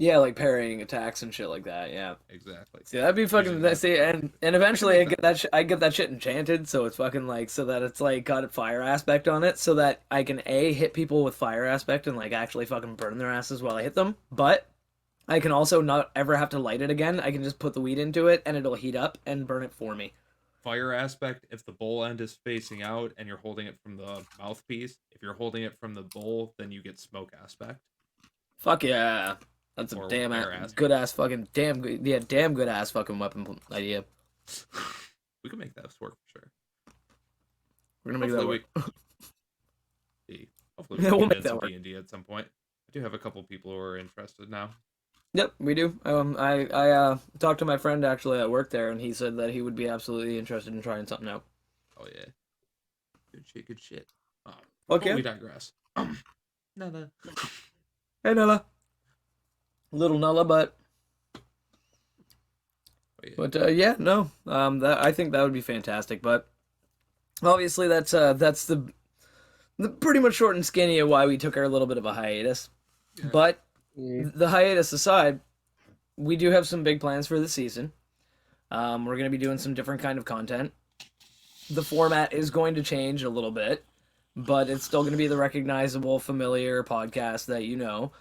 Yeah, like parrying attacks and shit like that, yeah. Exactly. See, that'd be fucking Using that- see, and eventually make I get that shit enchanted, so it's fucking like so that it's like got a fire aspect on it, so that I can hit people with fire aspect and like actually fucking burn their asses while I hit them, but I can also not ever have to light it again. I can just put the weed into it and it'll heat up and burn it for me. Fire aspect, if the bowl end is facing out and you're holding it from the mouthpiece, if you're holding it from the bowl, then you get smoke aspect. Fuck yeah. That's a Or damn fire aspect. good ass fucking damn good, yeah, damn good ass fucking weapon idea. We can make that work for sure. We're gonna make that work. Hopefully Yeah, we we'll can make get that some work. D&D at some point. I do have a couple people who are interested now. Yep, we do. I talked to my friend actually at work there, and he said that he would be absolutely interested in trying something out. Oh yeah. Good shit, good shit. Okay. We digress. Nada. Hey Nella. Little Nella, but yeah, no. That I think that would be fantastic, but obviously that's the pretty much short and skinny of why we took our little bit of a hiatus. Yeah. But Yeah. the hiatus aside, we do have some big plans for the season. We're going to be doing some different kind of content. The format is going to change a little bit, but it's still going to be the recognizable, familiar podcast that you know.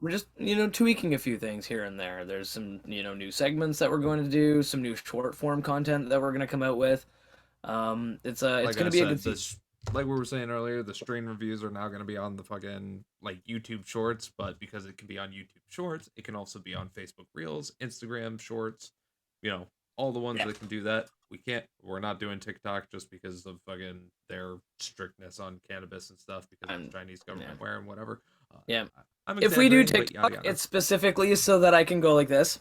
We're just, tweaking a few things here and there. There's some, new segments that we're going to do, some new short form content that we're going to come out with. It's going to be a good season. Like we were saying earlier, the stream reviews are now going to be on the fucking like YouTube Shorts, but because it can be on YouTube Shorts, it can also be on Facebook Reels, Instagram Shorts, all the ones that can do that. We're not doing TikTok just because of fucking their strictness on cannabis and stuff because of the Chinese government wearing whatever. Yeah. I'm If we do exaggerating, but TikTok, yada, yada. it's specifically so that I can go like this.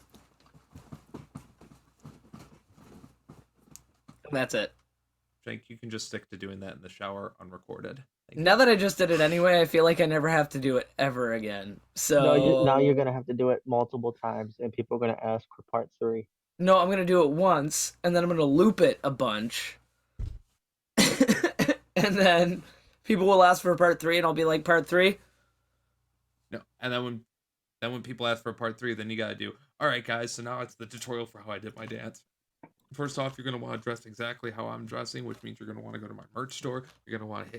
That's it. Jake, you can just stick to doing that in the shower unrecorded. Now that I just did it anyway, I feel like I never have to do it ever again. So No, now you're gonna have to do it multiple times, and people are gonna ask for part 3. No, I'm gonna do it once, and then I'm gonna loop it a bunch, and then people will ask for part 3, and I'll be like, part 3. No, and then when people ask for part 3, then you gotta do. All right, guys. So now it's the tutorial for how I did my dance. First off, you're going to want to dress exactly how I'm dressing, which means you're going to want to go to my merch store. You're going to want to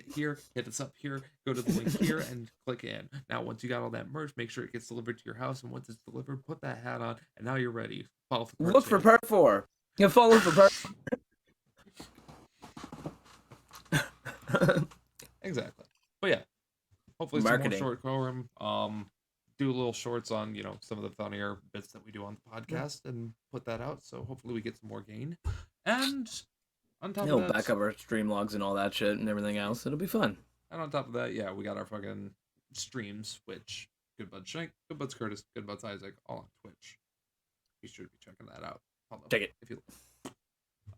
hit us up here, go to the link here, and click in. Now, once you got all that merch, make sure it gets delivered to your house. And once it's delivered, put that hat on, and now you're ready. Follow for part Look 2. for part 4. You follow for part. Exactly. But yeah, hopefully Marketing. some more short quorum. Do a little shorts on some of the funnier bits that we do on the podcast and put that out. So hopefully we get some more gain. And on top of that, back up our stream logs and all that shit and everything else. It'll be fun. And on top of that, yeah, we got our fucking streams, which Good Buds Shank, Good Buds Curtis, Good Buds Isaac, all on Twitch. You should be checking that out. Follow Check it. if you.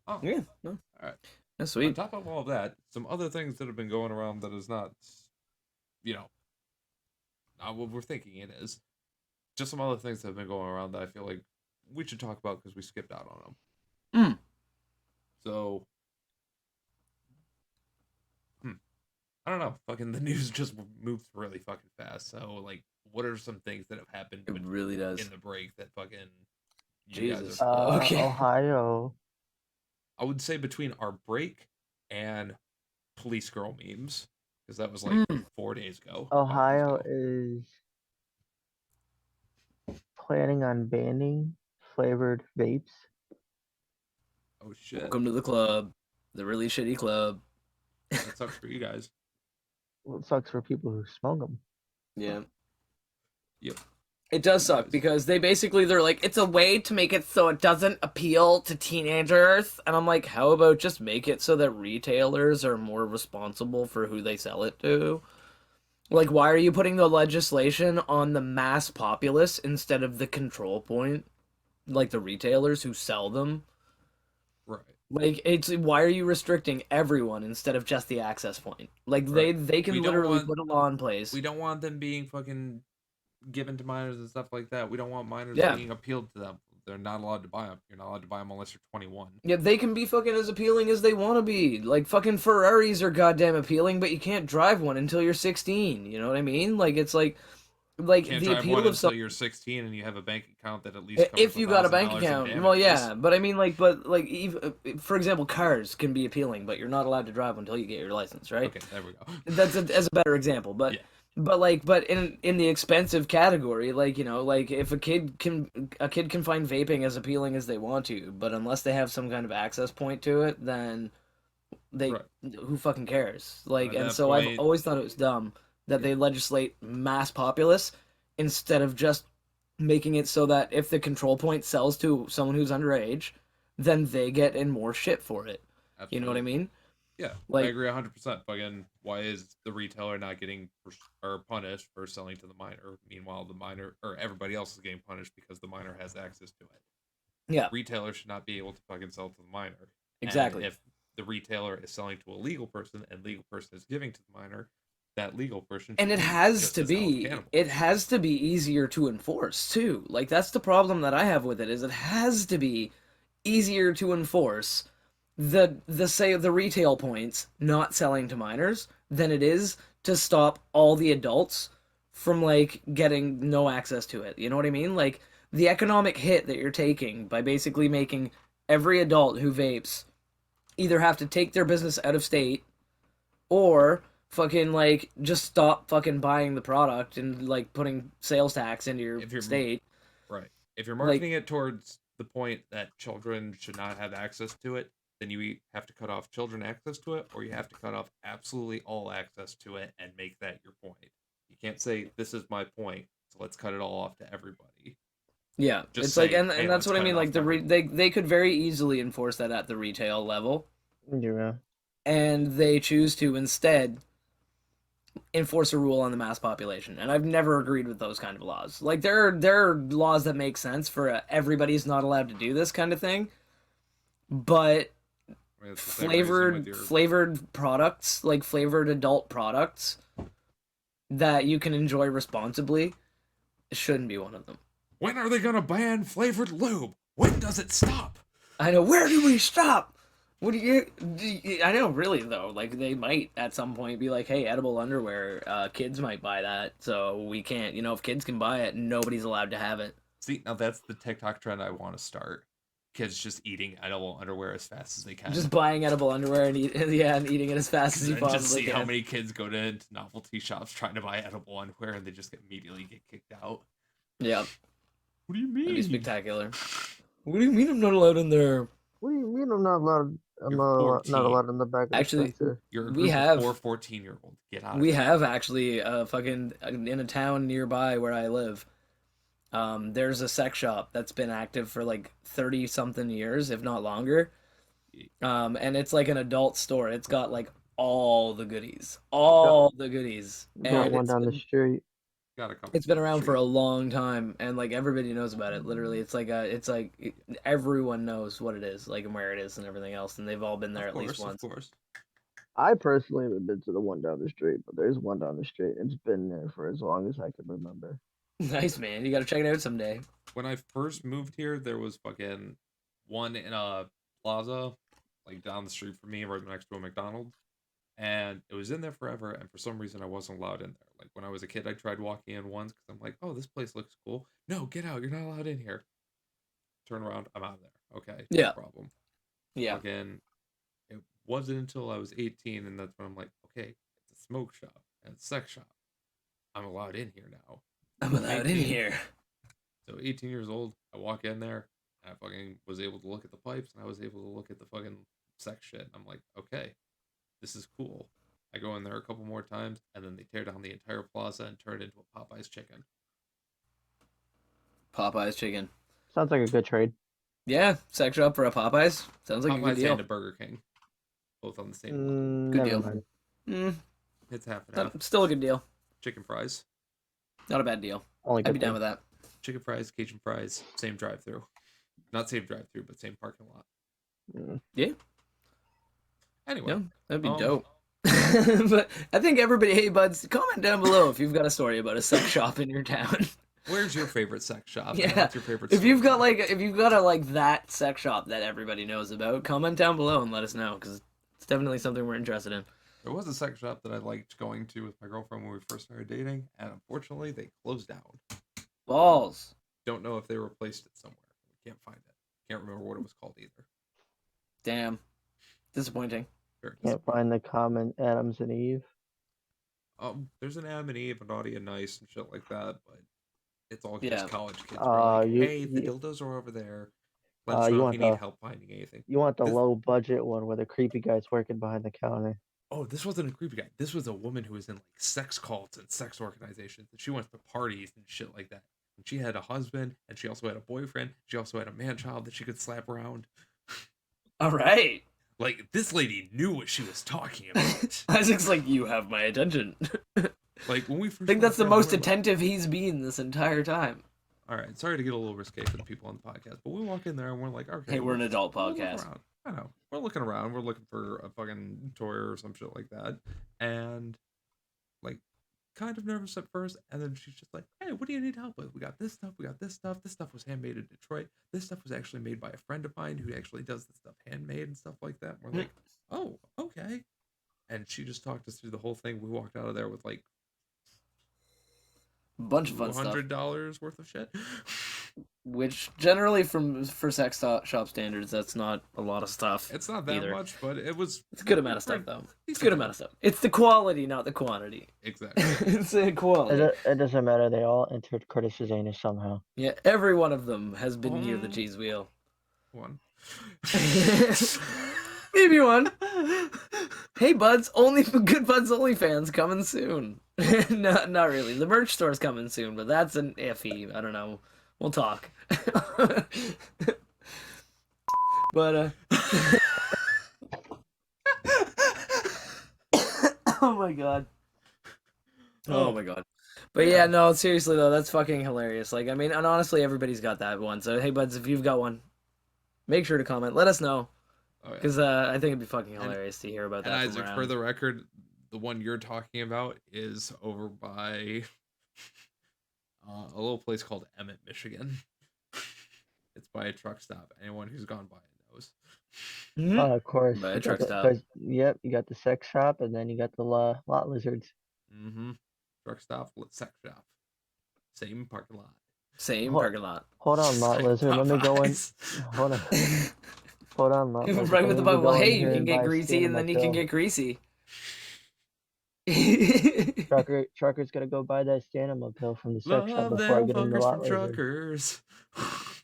Oh, Yeah. No. all right. That's On sweet. top of all of that, some other things that have been going around that is not, not what we're thinking it is. Just some other things that have been going around that I feel like we should talk about because we skipped out on them. So, I don't know. Fucking the news just moves really fucking fast. So, like, what are some things that have happened It really does. in the break that fucking you Jesus. guys are... Okay. Ohio. I would say between our break and police girl memes because that was like Mm. 4 days ago. 5 days Ohio ago. is planning on banning flavored vapes. Oh shit, Welcome to the club, the really shitty club. that sucks for you guys. Well, it sucks for people who smoke them. Yeah. Yep. It does suck Guys. because they're like, it's a way to make it so it doesn't appeal to teenagers. And I'm like, how about just make it so that retailers are more responsible for who they sell it to? Like, why are you putting the legislation on the mass populace instead of the control point? Like the retailers who sell them? Right. Like, it's why are you restricting everyone instead of just the access point? Like, Right. they can We don't literally want- put a law in place. We don't want them being fucking given to minors and stuff like that. We don't want minors Yeah. being appealed to them. They're not allowed to buy them. You're not allowed to buy them unless you're 21. Yeah, they can be fucking as appealing as they want to be. Like, fucking Ferraris are goddamn appealing, but you can't drive one until you're 16. You know what I mean? Like, it's like You can't the drive appeal one of until something. you're 16 and you have a bank account that at least covers If you got a bank $1,000 in account, well, yeah, damages. but I mean, like, but like, even, for example, cars can be appealing, but you're not allowed to drive until you get your license, right? Okay, there we go. That's as a better example, but Yeah. but in the expensive category, like, you know, like if a kid can find vaping as appealing as they want to, but unless they have some kind of access point to it, then they Right. who fucking cares? Like, At and that so I've point- always thought it was dumb that they legislate mass populace instead of just making it so that if the control point sells to someone who's underage, then they get in more shit for it. You know what I Absolutely. mean? Yeah, Like- I agree 100%. Fucking, why is the retailer not getting or punished for selling to the minor? Meanwhile, the minor or everybody else is getting punished because the minor has access to it. Yeah, Retailer should not be able to fucking sell to the minor. And exactly. if the retailer is selling to a legal person and legal person is giving to the minor, that legal person And should it be has just to as held be accountable. it has to be easier to enforce too. Like, that's the problem that I have with it, is it has to be easier to enforce the retail points not selling to minors than it is to stop all the adults from, like, getting no access to it. You know what I mean? Like, the economic hit that you're taking by basically making every adult who vapes either have to take their business out of state or fucking, like, just stop fucking buying the product and, like, putting sales tax into your If you're- state. Right. If you're marketing it towards the point that children should not have access to it, then you have to cut off children access to it, or you have to cut off absolutely all access to it and make that your point. You can't say, this is my point, so let's cut it all off to everybody. Yeah, Just it's like, say, and "Hey, that's let's what I cut it mean. off Like, they could very easily enforce that at the retail level, Yeah. and they choose to instead enforce a rule on the mass population. And I've never agreed with those kind of laws. Like, there are laws that make sense for everybody's not allowed to do this kind of thing, but I mean, it's the same reason with your- flavored products, like flavored adult products that you can enjoy responsibly, shouldn't be one of them. When are they gonna ban flavored lube? When does it stop? I know. Where do we stop? What do you? I know, really though. Like, they might at some point be like, "Hey, edible underwear. Kids might buy that, so we can't. You know, if kids can buy it, nobody's allowed to have it." See, now that's the TikTok trend I want to start. Kids just eating edible underwear as fast as they can. Just buying edible underwear and and eating it as fast as you And possibly just see can. how many kids go to novelty shops trying to buy edible underwear and they just immediately get kicked out. Yeah, What do you that'd be mean? spectacular. What do you mean I'm not allowed in there? What do you mean I'm not allowed? I'm You're not 14. allowed in the back of the Actually, dispenser. You're a We group have- of 14-year-olds. Get out. We of here. have actually fucking in a town nearby where I live. There's a sex shop that's been active for like 30 something years, if not longer. And it's like an adult store. It's got like all the goodies, Got one and down the street. Got a couple. it's been around for a long time, and like everybody knows about it. Literally, it's like everyone knows what it is, like, and where it is and everything else, and they've all been there Of at least course, once. of course. I personally haven't been to the one down the street, but there's one down the street. It's been there for as long as I can remember. Nice, man. You got to check it out someday. When I first moved here, there was fucking one in a plaza, like down the street from me, right next to a McDonald's. And it was in there forever, and for some reason I wasn't allowed in there. Like when I was a kid, I tried walking in once because I'm like, oh, this place looks cool. No, get out, you're not allowed in here. Turn around, I'm out of there. Okay, Yeah. no problem. Yeah. Fucking, wasn't until I was 18, and that's when I'm like, okay, it's a smoke shop and a sex shop. I'm allowed in here now. I'm allowed in 18. here. So 18 years old, I walk in there, and I fucking was able to look at the pipes, and I was able to look at the fucking sex shit. I'm like, okay, this is cool. I go in there a couple more times, and then they tear down the entire plaza and turn it into a Popeye's chicken. Popeye's chicken. Sounds like a good trade. Yeah, sex shop for a Popeyes. Sounds like a good Popeyes deal. and a Burger King, both on the same lot. Good Never deal. mind. Mm, It's half and half. still a good deal. Chicken fries, Not a bad deal. Only I'd good be down thing. with that. chicken fries, Cajun fries, same drive-through. Not same drive-through, but same parking lot. Mm. Yeah, Anyway, no, that'd be um, dope. But I think everybody, hey buds, comment down below if you've got a story about a sex shop in your town. where's your favorite sex shop? Yeah, And what's your favorite? if you've got story? if you've got a that sex shop that everybody knows about, comment down below and let us know because it's definitely something we're interested in. There was a sex shop that I liked going to with my girlfriend when we first started dating, and unfortunately, they closed down. Balls. Don't know if they replaced it somewhere. We can't find it. Can't remember what it was called either. Damn. Disappointing. Very Can't find the common Adams and Eve. There's an Adam and Eve, and Naughty and Nice, and shit like that, but it's all Yeah. just college kids. Who are like, you- hey, the you- dildos are over there. Let us you know if want you need the- help finding anything. You want the This- low budget one where the creepy guy's working behind the counter. Oh, this wasn't a creepy guy. This was a woman who was in like sex cults and sex organizations, and she went to parties and shit like that. And she had a husband, and she also had a boyfriend. She also had a man child that she could slap around. All right. Like, this lady knew what she was talking about. Isaac's like, you have my attention. Like, when we first I think that's the walked in, most we were like- attentive he's been this entire time. All right, sorry to get a little risque for the people on the podcast, but we walk in there and we're like, okay, Hey, we're an adult we'll look podcast. around. I know. We're looking around. We're looking for a fucking toy or some shit like that. And, like, kind of nervous at first. And then she's just like, hey, what do you need help with? We got this stuff. We got this stuff. This stuff was handmade in Detroit. This stuff was actually made by a friend of mine who actually does this stuff handmade and stuff like that. We're like, oh, okay. And she just talked us through the whole thing. We walked out of there with like Bunch of fun stuff. $100 worth of shit. Which generally, for sex shop standards, that's not a lot of stuff. It's not that either. much, but it was. It's a good amount of stuff, though. It's a good amount of stuff. It's the quality, not the quantity. Exactly. It's the quality. It doesn't matter. They all entered Curtis Anus somehow. Yeah, every one of them has been near the Oh. cheese wheel. One. Maybe one. Hey, buds, Good Buds OnlyFans coming soon. No, not really. The merch store's coming soon, but that's an iffy. I don't know. We'll talk. But oh my god. Oh my god. But yeah, no, seriously though, that's fucking hilarious. Like, I mean, and honestly, everybody's got that one. So hey, buds, if you've got one, make sure to comment. Let us know. Oh, yeah. Because I think it'd be fucking hilarious to hear about And that. from Isaac, around. for the record, the one you're talking about is over by a little place called Emmett, Michigan. It's by a truck stop. Anyone who's gone by it knows. Mhm. Of course. By a you truck got the- stop. 'cause- Yep, you got the sex shop, and then you got the lot lizards. Mm-hmm. Truck stop, sex shop. Same parking lot. Same What? parking lot. Hold on, lot Same lizard. Let me go in. Popeyes. Hold on. Hold on, lot lizard. Right with the let me bug. Well, go in hey, you here can and get buy a greasy, and then you can Stamina get greasy. pill. Trucker's gonna go buy that Stamina pill from the sex shop Love before I them get in the fuckers lot from lizard. truckers.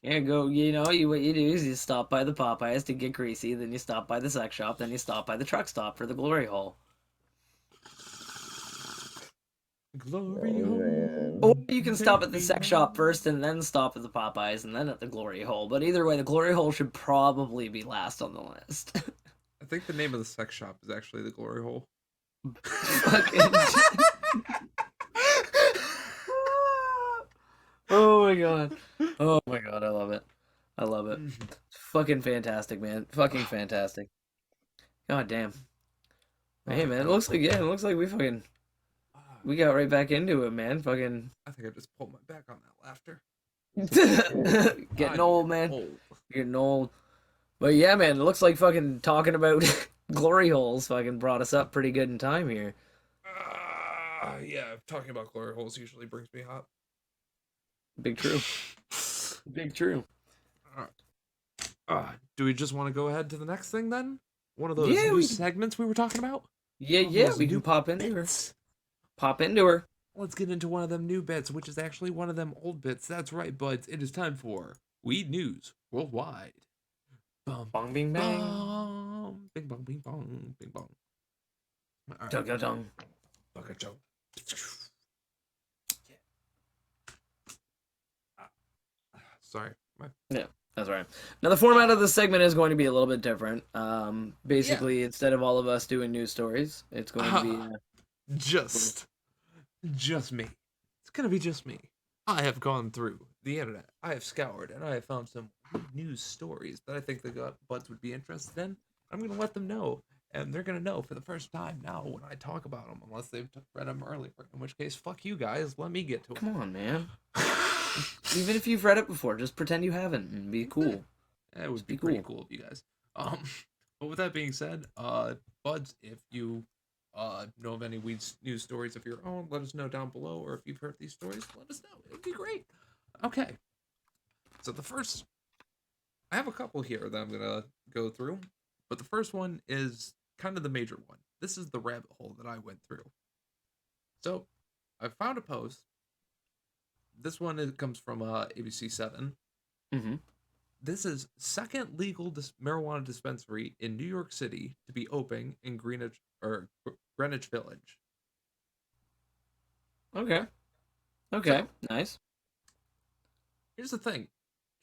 Yeah, go. You know, what you do is you stop by the Popeyes to get greasy, then you stop by the sex shop, then you stop by the truck stop for the glory hole. Glory Oh, hole. man. Or you can stop Take at the me sex shop home. first, and then stop at the Popeyes, and then at the glory hole. But either way, the glory hole should probably be last on the list. I think the name of the sex shop is actually the Glory Hole. Fucking. Oh my god. Oh my god, I love it. I love it. Fucking fantastic, man. Fucking fantastic. God damn. Hey man, it looks like we got right back into it, man. Fucking I think I just pulled my back on that laughter. getting I'm old, man. old. Getting old. But yeah, man, it looks like fucking talking about glory holes fucking brought us up pretty good in time here. Yeah, talking about glory holes usually brings me hot. Big true. Big true. Do we just want to go ahead to the next thing then? One of those Yeah, new we- segments we were talking about? Yeah, One of yeah, those we new can pop into her. bits. Pop into her. Let's get into one of them new bits, which is actually one of them old bits. That's right, buds. It is time for Weed News Worldwide. Bum, Bong, bing, bang. bum, bing, bong, bing, bong, bing, bong. All right. Dun, dun, dun. Bucket Joe. Sorry. That's right. Now the format of this segment is going to be a little bit different. Basically, instead of all of us doing news stories, it's going to be Just me. It's gonna be just me. I have gone through the internet. I have scoured and I have found some news stories that I think the buds would be interested in. I'm gonna let them know, and they're gonna know for the first time now when I talk about them, unless they've read them earlier. In which case, fuck you guys. Let me get to them. Come on, man. Even if you've read it before, just pretend you haven't and be cool. It would Just be be pretty cool. cool if you guys. But with that being said, buds, if you know of any weed news stories of your own, let us know down below. Or if you've heard these stories, let us know. It'd be great. Okay. So the first, I have a couple here that I'm gonna go through, but the first one is kind of the major one. This is the rabbit hole that I went through. So I found a post. This one comes from ABC7. Mm-hmm. This is second legal marijuana dispensary in New York City to be opening in Greenwich Village. Okay. Okay. Nice. Here's the thing.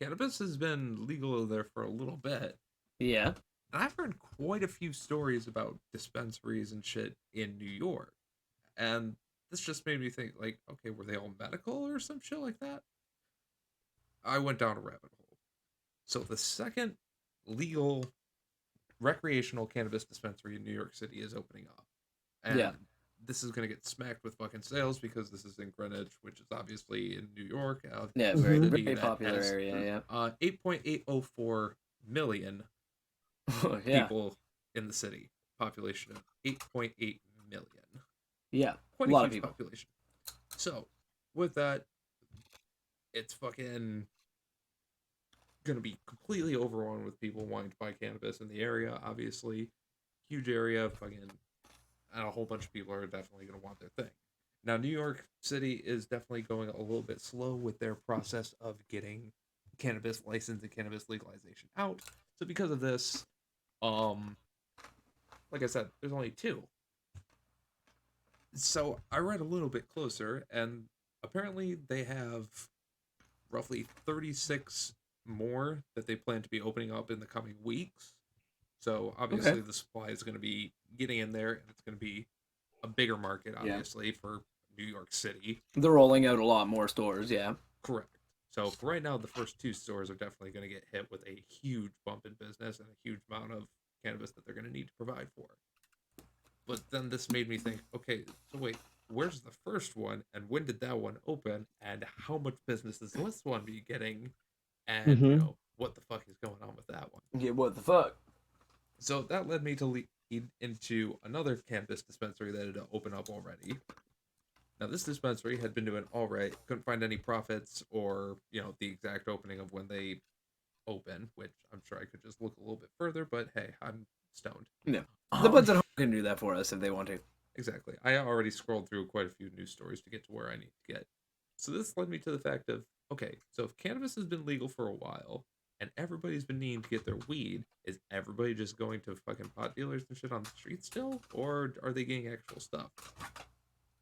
Cannabis has been legal there for a little bit. Yeah. And I've heard quite a few stories about dispensaries and shit in New York. And this just made me think, like, okay, were they all medical or some shit like that? I went down a rabbit hole. So the second legal recreational cannabis dispensary in New York City is opening up. And Yeah. this is going to get smacked with fucking sales because this is in Greenwich, which is obviously in New York. Yeah, Mhm. very, City very that popular has, area, 8.804 million yeah. Yeah. people in the city. Population of 8.8 million. Yeah. Quite A lot of huge people. population. So, with that, it's fucking gonna be completely overrun with people wanting to buy cannabis in the area. Obviously, huge area, fucking, and a whole bunch of people are definitely gonna want their thing. Now, New York City is definitely going a little bit slow with their process of getting cannabis license and cannabis legalization out. So, because of this, like I said, there's only two. So I read a little bit closer, and apparently they have roughly 36 more that they plan to be opening up in the coming weeks. So obviously the supply is going to be getting in there, and it's going to be a bigger market, obviously, for New York City. They're rolling out a lot more stores, yeah. Correct. So for right now, the first two stores are definitely going to get hit with a huge bump in business and a huge amount of cannabis that they're going to need to provide for. But then this made me think, okay, so wait, where's the first one, and when did that one open, and how much business is this one be getting, and you know what the fuck is going on with that one? Yeah, what the fuck? So that led me to lead into another cannabis dispensary that had opened up already. Now this dispensary had been doing all right, couldn't find any profits or the exact opening of when they open, which I'm sure I could just look a little bit further, but hey, I'm stoned. Yeah. The buds at home can do that for us if they want to. Exactly. I already scrolled through quite a few news stories to get to where I need to get. So this led me to the fact of, okay, so if cannabis has been legal for a while and everybody's been needing to get their weed, is everybody just going to fucking pot dealers and shit on the street still? Or are they getting actual stuff?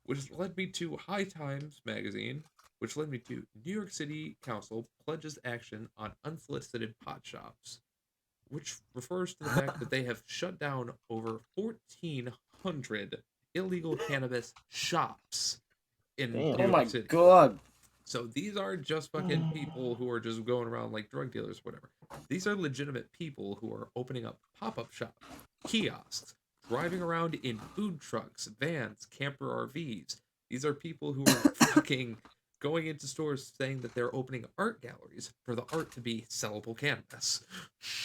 Which led me to High Times magazine, which led me to New York City Council pledges action on unsolicited pot shops, which refers to the fact that they have shut down over 1,400 illegal cannabis shops in Damn. New Oh York my City. god. So these aren't just fucking people who are just going around like drug dealers or whatever. These are legitimate people who are opening up pop-up shops, kiosks, driving around in food trucks, vans, camper RVs. These are people who are fucking going into stores saying that they're opening art galleries for the art to be sellable cannabis.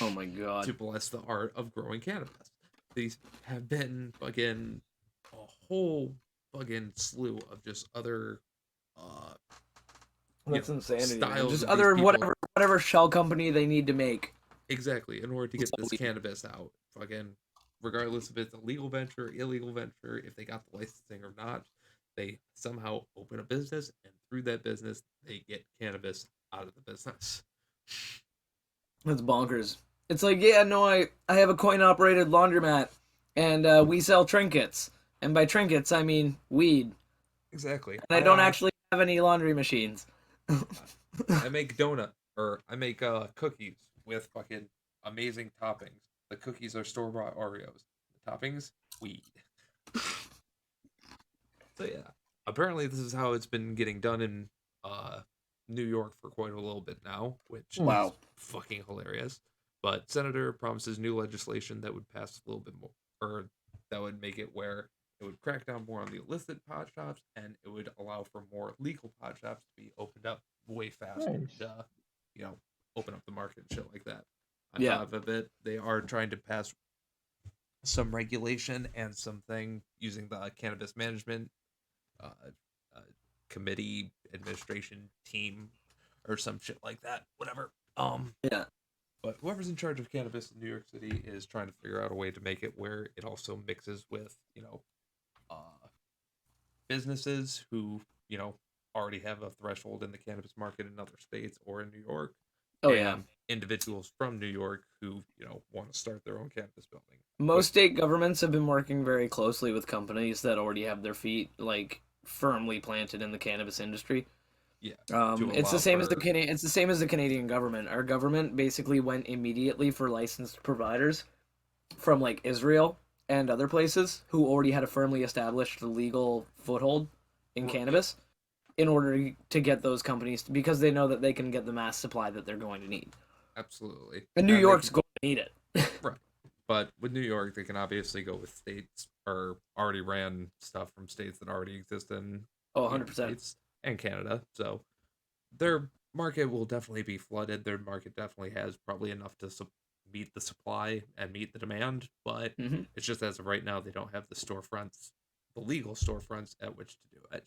Oh my god. To bless the art of growing cannabis. These have been fucking a whole fucking slew of just other That's insanity. Man. styles Just of other these people. whatever shell company they need to make. Exactly, in order to get So this weird. cannabis out. Fucking regardless if it's a legal venture, illegal venture, if they got the licensing or not, they somehow open a business, and through that business, they get cannabis out of the business. That's bonkers. It's like, yeah, no, I have a coin operated laundromat, and we sell trinkets. And by trinkets, I mean weed. Exactly. And I don't actually have any laundry machines. I make I make cookies with fucking amazing toppings. The cookies are store bought Oreos. The toppings, weed. So yeah, apparently this is how it's been getting done in New York for quite a little bit now, which Wow. is fucking hilarious. But senator promises new legislation that would pass a little bit more, or that would make it where it would crack down more on the illicit pot shops, and it would allow for more legal pot shops to be opened up way faster. Nice. And, you know, open up the market and shit like that. On Yeah. top of it, they are trying to pass some regulation and something using the cannabis management uh, committee administration team or some shit like that. Whatever. Yeah. But whoever's in charge of cannabis in New York City is trying to figure out a way to make it where it also mixes with, businesses who, already have a threshold in the cannabis market in other states or in New York. Oh, yeah. And individuals from New York who, want to start their own cannabis building. Most state governments have been working very closely with companies that already have their feet, like, firmly planted in the cannabis industry. Yeah. It's the same as it's the same as the Canadian government. Our government basically went immediately for licensed providers from like Israel and other places who already had a firmly established legal foothold in cannabis in order to get those companies because they know that they can get the mass supply that they're going to need. Absolutely. And New York's going to need it. Right. But with New York, they can obviously go with states or already ran stuff from states that already exist in Oh, the United 100%. States and Canada. So their market will definitely be flooded. Their market definitely has probably enough to meet the supply and meet the demand. But Mhm. it's just as of right now, they don't have the legal storefronts at which to do it.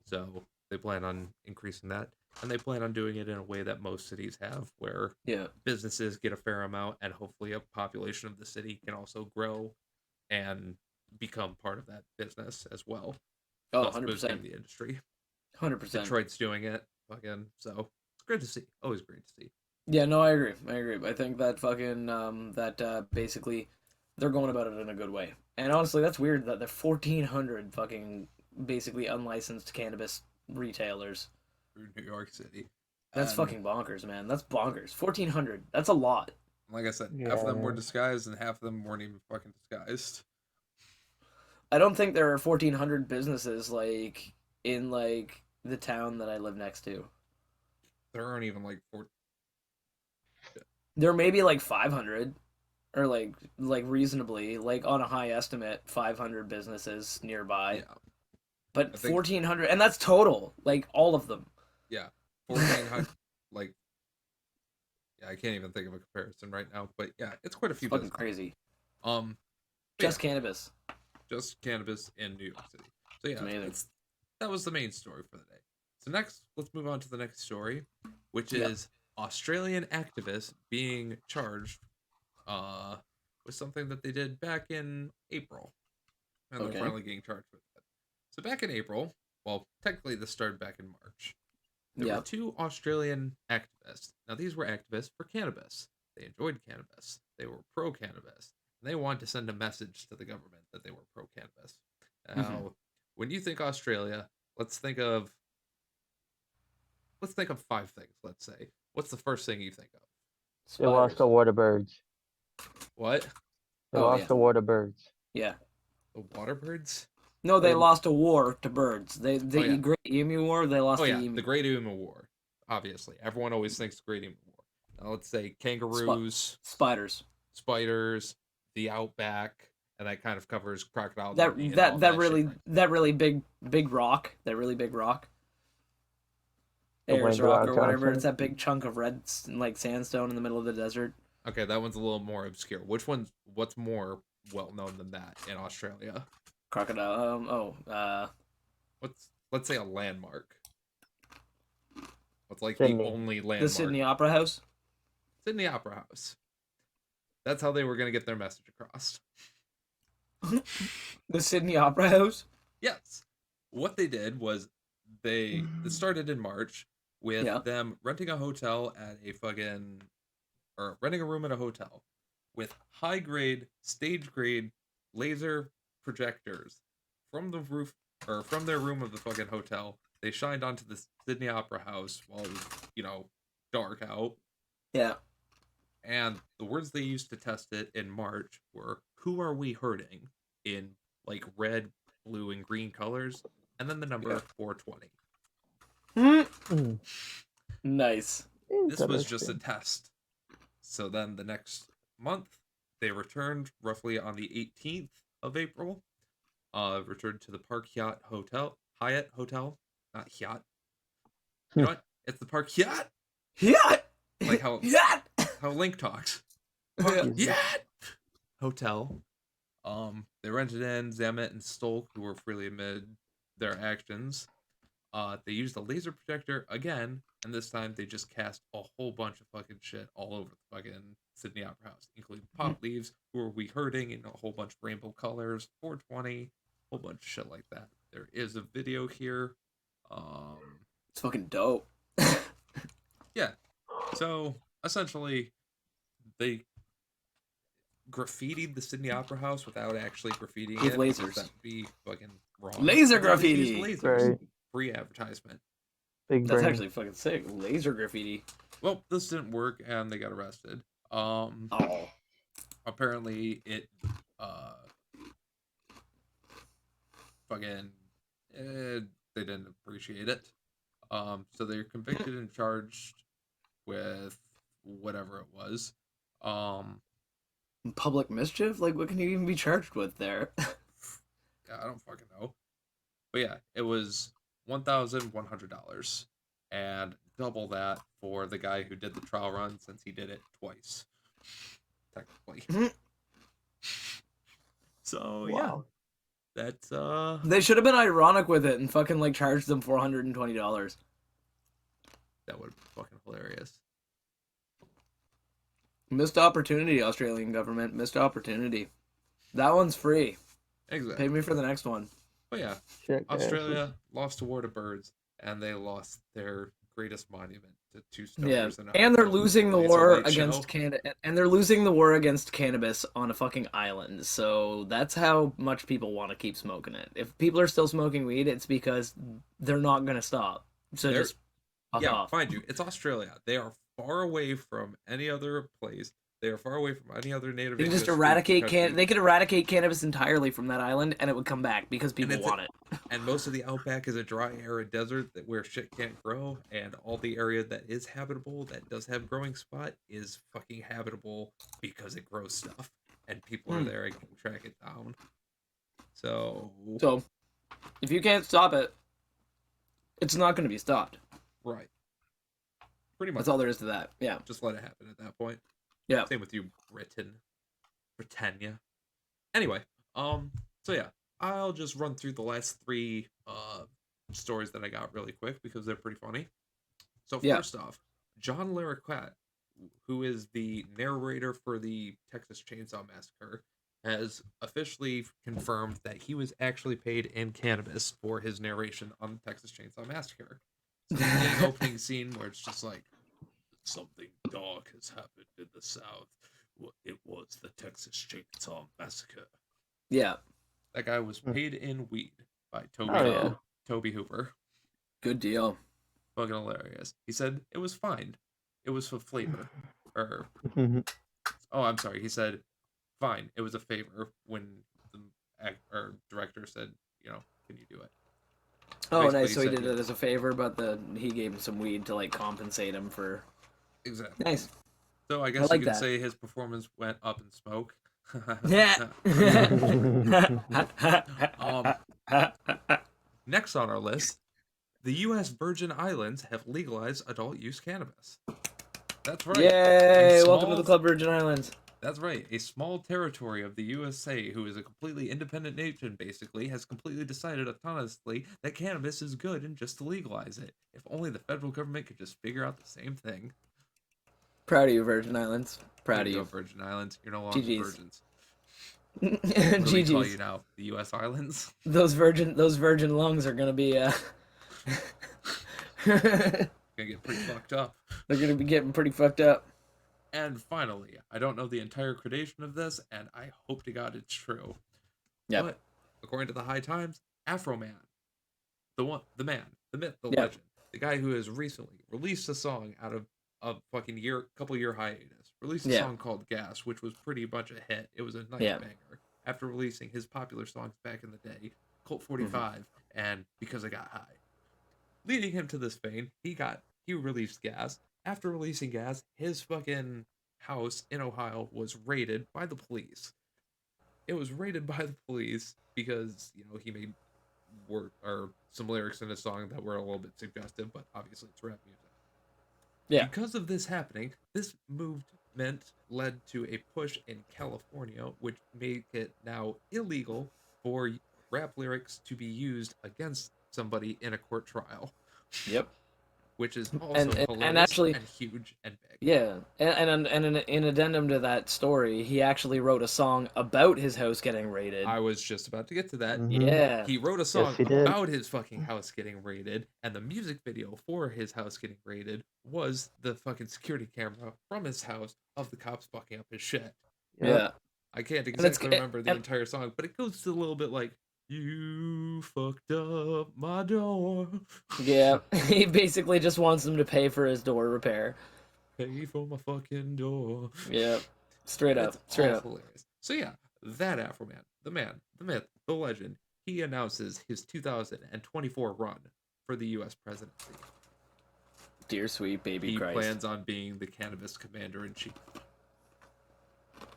So they plan on increasing that. And they plan on doing it in a way that most cities have, where Yeah. businesses get a fair amount and hopefully a population of the city can also grow and become part of that business as well. Oh, Thus boosting 100%. the industry. 100%. Detroit's doing it again, so it's great to see. Always great to see. Yeah, no, I agree. I think that fucking basically they're going about it in a good way. And honestly, that's weird that the 1,400 fucking basically unlicensed cannabis retailers. Through New York City. That's And fucking bonkers, man. That's bonkers. 1,400. That's a lot. like I said, half of them were Yeah. disguised and half of them weren't even fucking disguised. I don't think there are 1,400 businesses like in like the town that I live next to. There aren't even like four. There may be like 500 or like reasonably like on a high estimate 500 businesses nearby. Yeah, But I think- 1,400 and that's total, like all of them. yeah, 1,400. Like, yeah, I can't even think of a comparison right now, but yeah, it's quite a few. Fucking businesses. crazy. But Just yeah, cannabis. just cannabis in New York City. So yeah, amazing. that was the main story for the day. So next, let's move on to the next story, which Yeah. is Australian activists being charged with something that they did back in April. And Okay. they're finally getting charged with it. So back in April, well, technically this started back in March. There Yeah. were two Australian activists. Now these were activists for cannabis. They enjoyed cannabis. They were pro-cannabis. And they wanted to send a message to the government that they were pro-cannabis. Now, when you think Australia, let's think of 5 things, let's say. What's the first thing you think of? They lost Spiders. the water birds. What? They Oh, lost yeah. the water birds. Yeah. The water birds? No, they They- lost a war to birds. They Oh, yeah. Great Emu War. They lost Oh the yeah, emu. the Great Emu War. Obviously, everyone always thinks Great Emu War. Now let's say kangaroos, Spiders. spiders, the outback, and that kind of covers crocodiles. That and all that that shit, really right? that really big rock. That really big rock. The Ayers Wayne Rock Rock or whatever. Johnson? It's that big chunk of red like sandstone in the middle of the desert. Okay, that one's a little more obscure. What's more well known than that in Australia? Crocodile. Let's say a landmark. What's like Sydney. the only landmark? The Sydney Opera House. Sydney Opera House. That's how they were gonna get their message across. The Sydney Opera House. Yes. What they did was it started in March with Yeah. them renting a hotel at a fucking or renting a room at a hotel with high grade, stage grade laser projectors from the roof or from their room of the fucking hotel. They shined onto the Sydney Opera House while it was, dark out. Yeah. And the words they used to test it in March were "Who are we hurting?" in like red, blue, and green colors, and then the number 420. Mm, Nice. This was just a interesting. test. So then the next month, they returned roughly on the 18th of April. Returned to the Park Hyatt Hotel, not Hyatt. You know what? It's the Park Hyatt, Yeah. like how Yeah. Link talks. Jesus. Hyatt Hotel. They rented in Zamet and Stolk, who were freely amid their actions. They used a laser projector again, and this time they just cast a whole bunch of fucking shit all over the fucking Sydney Opera House, including Pop Leaves, Who Are We Hurting, in a whole bunch of rainbow colors, 420, a whole bunch of shit like that. There is a video here. It's fucking dope. Yeah. So essentially, they graffitied the Sydney Opera House without actually graffitiing With it, because lasers. that would be fucking wrong. Laser They just used graffiti! lasers. Right. Free advertisement. Big That's brain. actually fucking sick. Laser graffiti. Well, this didn't work, and they got arrested. Oh. Apparently it, fucking, they didn't appreciate it. So they're convicted and charged with whatever it was. Public mischief? Like, what can you even be charged with there? I don't fucking know. But yeah, it was $1,100 and double that for the guy who did the trial run, since he did it twice, technically. So yeah, Wow. that's They should have been ironic with it and fucking, like, charged them $420. that would be fucking hilarious. Missed opportunity, Australian government. Missed opportunity. That one's free. Exactly. Pay me for the next one. But yeah, Shit, Australia lost a war to birds, and they lost their greatest monument to two Yeah, stoners. and they're losing the Laser war light against show. Canada, and they're losing the war against cannabis on a fucking island. So that's how much people want to keep smoking it. If people are still smoking weed, it's because they're not gonna stop. So They're- just fuck Yeah, off. mind you, it's Australia. They are far away from any other place. They are far away from any other native. They can just English-speaking eradicate country. They could eradicate cannabis entirely from that island, and it would come back because people it's want it. And most of the outback is a dry, arid desert where shit can't grow, and all the area that is habitable, that does have growing spot, is fucking habitable because it grows stuff, and people are there and can track it down. So If you can't stop it, it's not going to be stopped. right, pretty much. That's all there is to that. Yeah. Just let it happen at that point. Yeah. Same with you, Britannia. Anyway, so yeah, I'll just run through the last three stories that I got really quick because they're pretty funny. So Yeah. first off, John Larroquette, who is the narrator for the Texas Chainsaw Massacre, has officially confirmed that he was actually paid in cannabis for his narration on the Texas Chainsaw Massacre. So the opening scene where it's just like, something dark has happened in the South. Well, it was the Texas Chainsaw Massacre. Yeah. That guy was paid in weed by Toby Oh, yeah. Toby Hooper. Good deal. Fucking hilarious. He said it was fine. It was for flavor. Or I'm sorry. He said fine. It was a favor when the director said, can you do it? Oh, Basically, nice. he So he said did yes. it as a favor, but he gave him some weed to like compensate him for. Exactly. Nice. So I guess like you could that. say his performance went up in smoke. Yeah. Next on our list, the U.S. Virgin Islands have legalized adult use cannabis. That's right. Yay! A Welcome to small- the Club Virgin Islands. That's right. A small territory of the USA, who is a completely independent nation, basically, has completely decided autonomously that cannabis is good and just to legalize it. If only the federal government could just figure out the same thing. Proud of you, Virgin Islands. Proud There of you you. go, Virgin Islands. You're no longer GGs. virgins. What do we call you GG's. now? The U.S. islands. Those virgin lungs are gonna be they're Gonna get pretty fucked up. gonna be getting pretty fucked up. And finally, I don't know the entire gradation of this, and I hope to God it's true. Yep. But according to the High Times, Afro Man, the man, the myth, the Yep. legend, the guy who has recently released a song out of a fucking couple year hiatus, released a Yeah. song called Gas, which was pretty much a hit. It was a nice Yeah. banger. After releasing his popular songs back in the day, Colt 45 and Because I Got High. Leading him to this fame, he released Gas. After releasing Gas, his fucking house in Ohio was raided by the police. It was raided by the police because, he made some lyrics in a song that were a little bit suggestive, but obviously it's rap music. Yeah. Because of this happening, this movement led to a push in California, which made it now illegal for rap lyrics to be used against somebody in a court trial, Yep. which is also And hilarious actually, and huge and big. yeah, and in addendum to that story, he actually wrote a song about his house getting raided. I was just about to get to that. Mhm. Yeah. He wrote a song he did. about his fucking house getting raided, and the music video for his house getting raided was the fucking security camera from his house of the cops fucking up his shit. Yeah. I can't it's- exactly remember the and- entire song, but it goes to a little bit like, "You fucked up my door, Yeah. He basically just wants them to pay for his door repair. pay for my fucking door." Yeah. Straight up. It's Straight all up. hilarious. So yeah, that Afro Man, the myth, the legend, he announces his 2024 run for the U.S. presidency. Dear sweet baby He Christ. plans on being the cannabis commander-in-chief.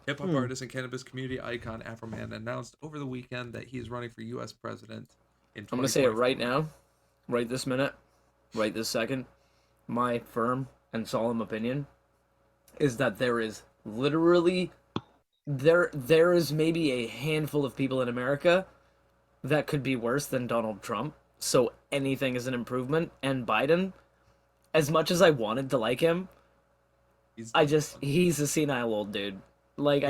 Hip-hop Hmm. artist and cannabis community icon Afro Man announced over the weekend that he is running for U.S. president in I'm gonna say it 2024. right now, right this minute, right this second. My firm and solemn opinion is that there is literally there is maybe a handful of people in America that could be worse than Donald Trump. So anything is an improvement. And Biden, as much as I wanted to like him, he's a senile old dude. Like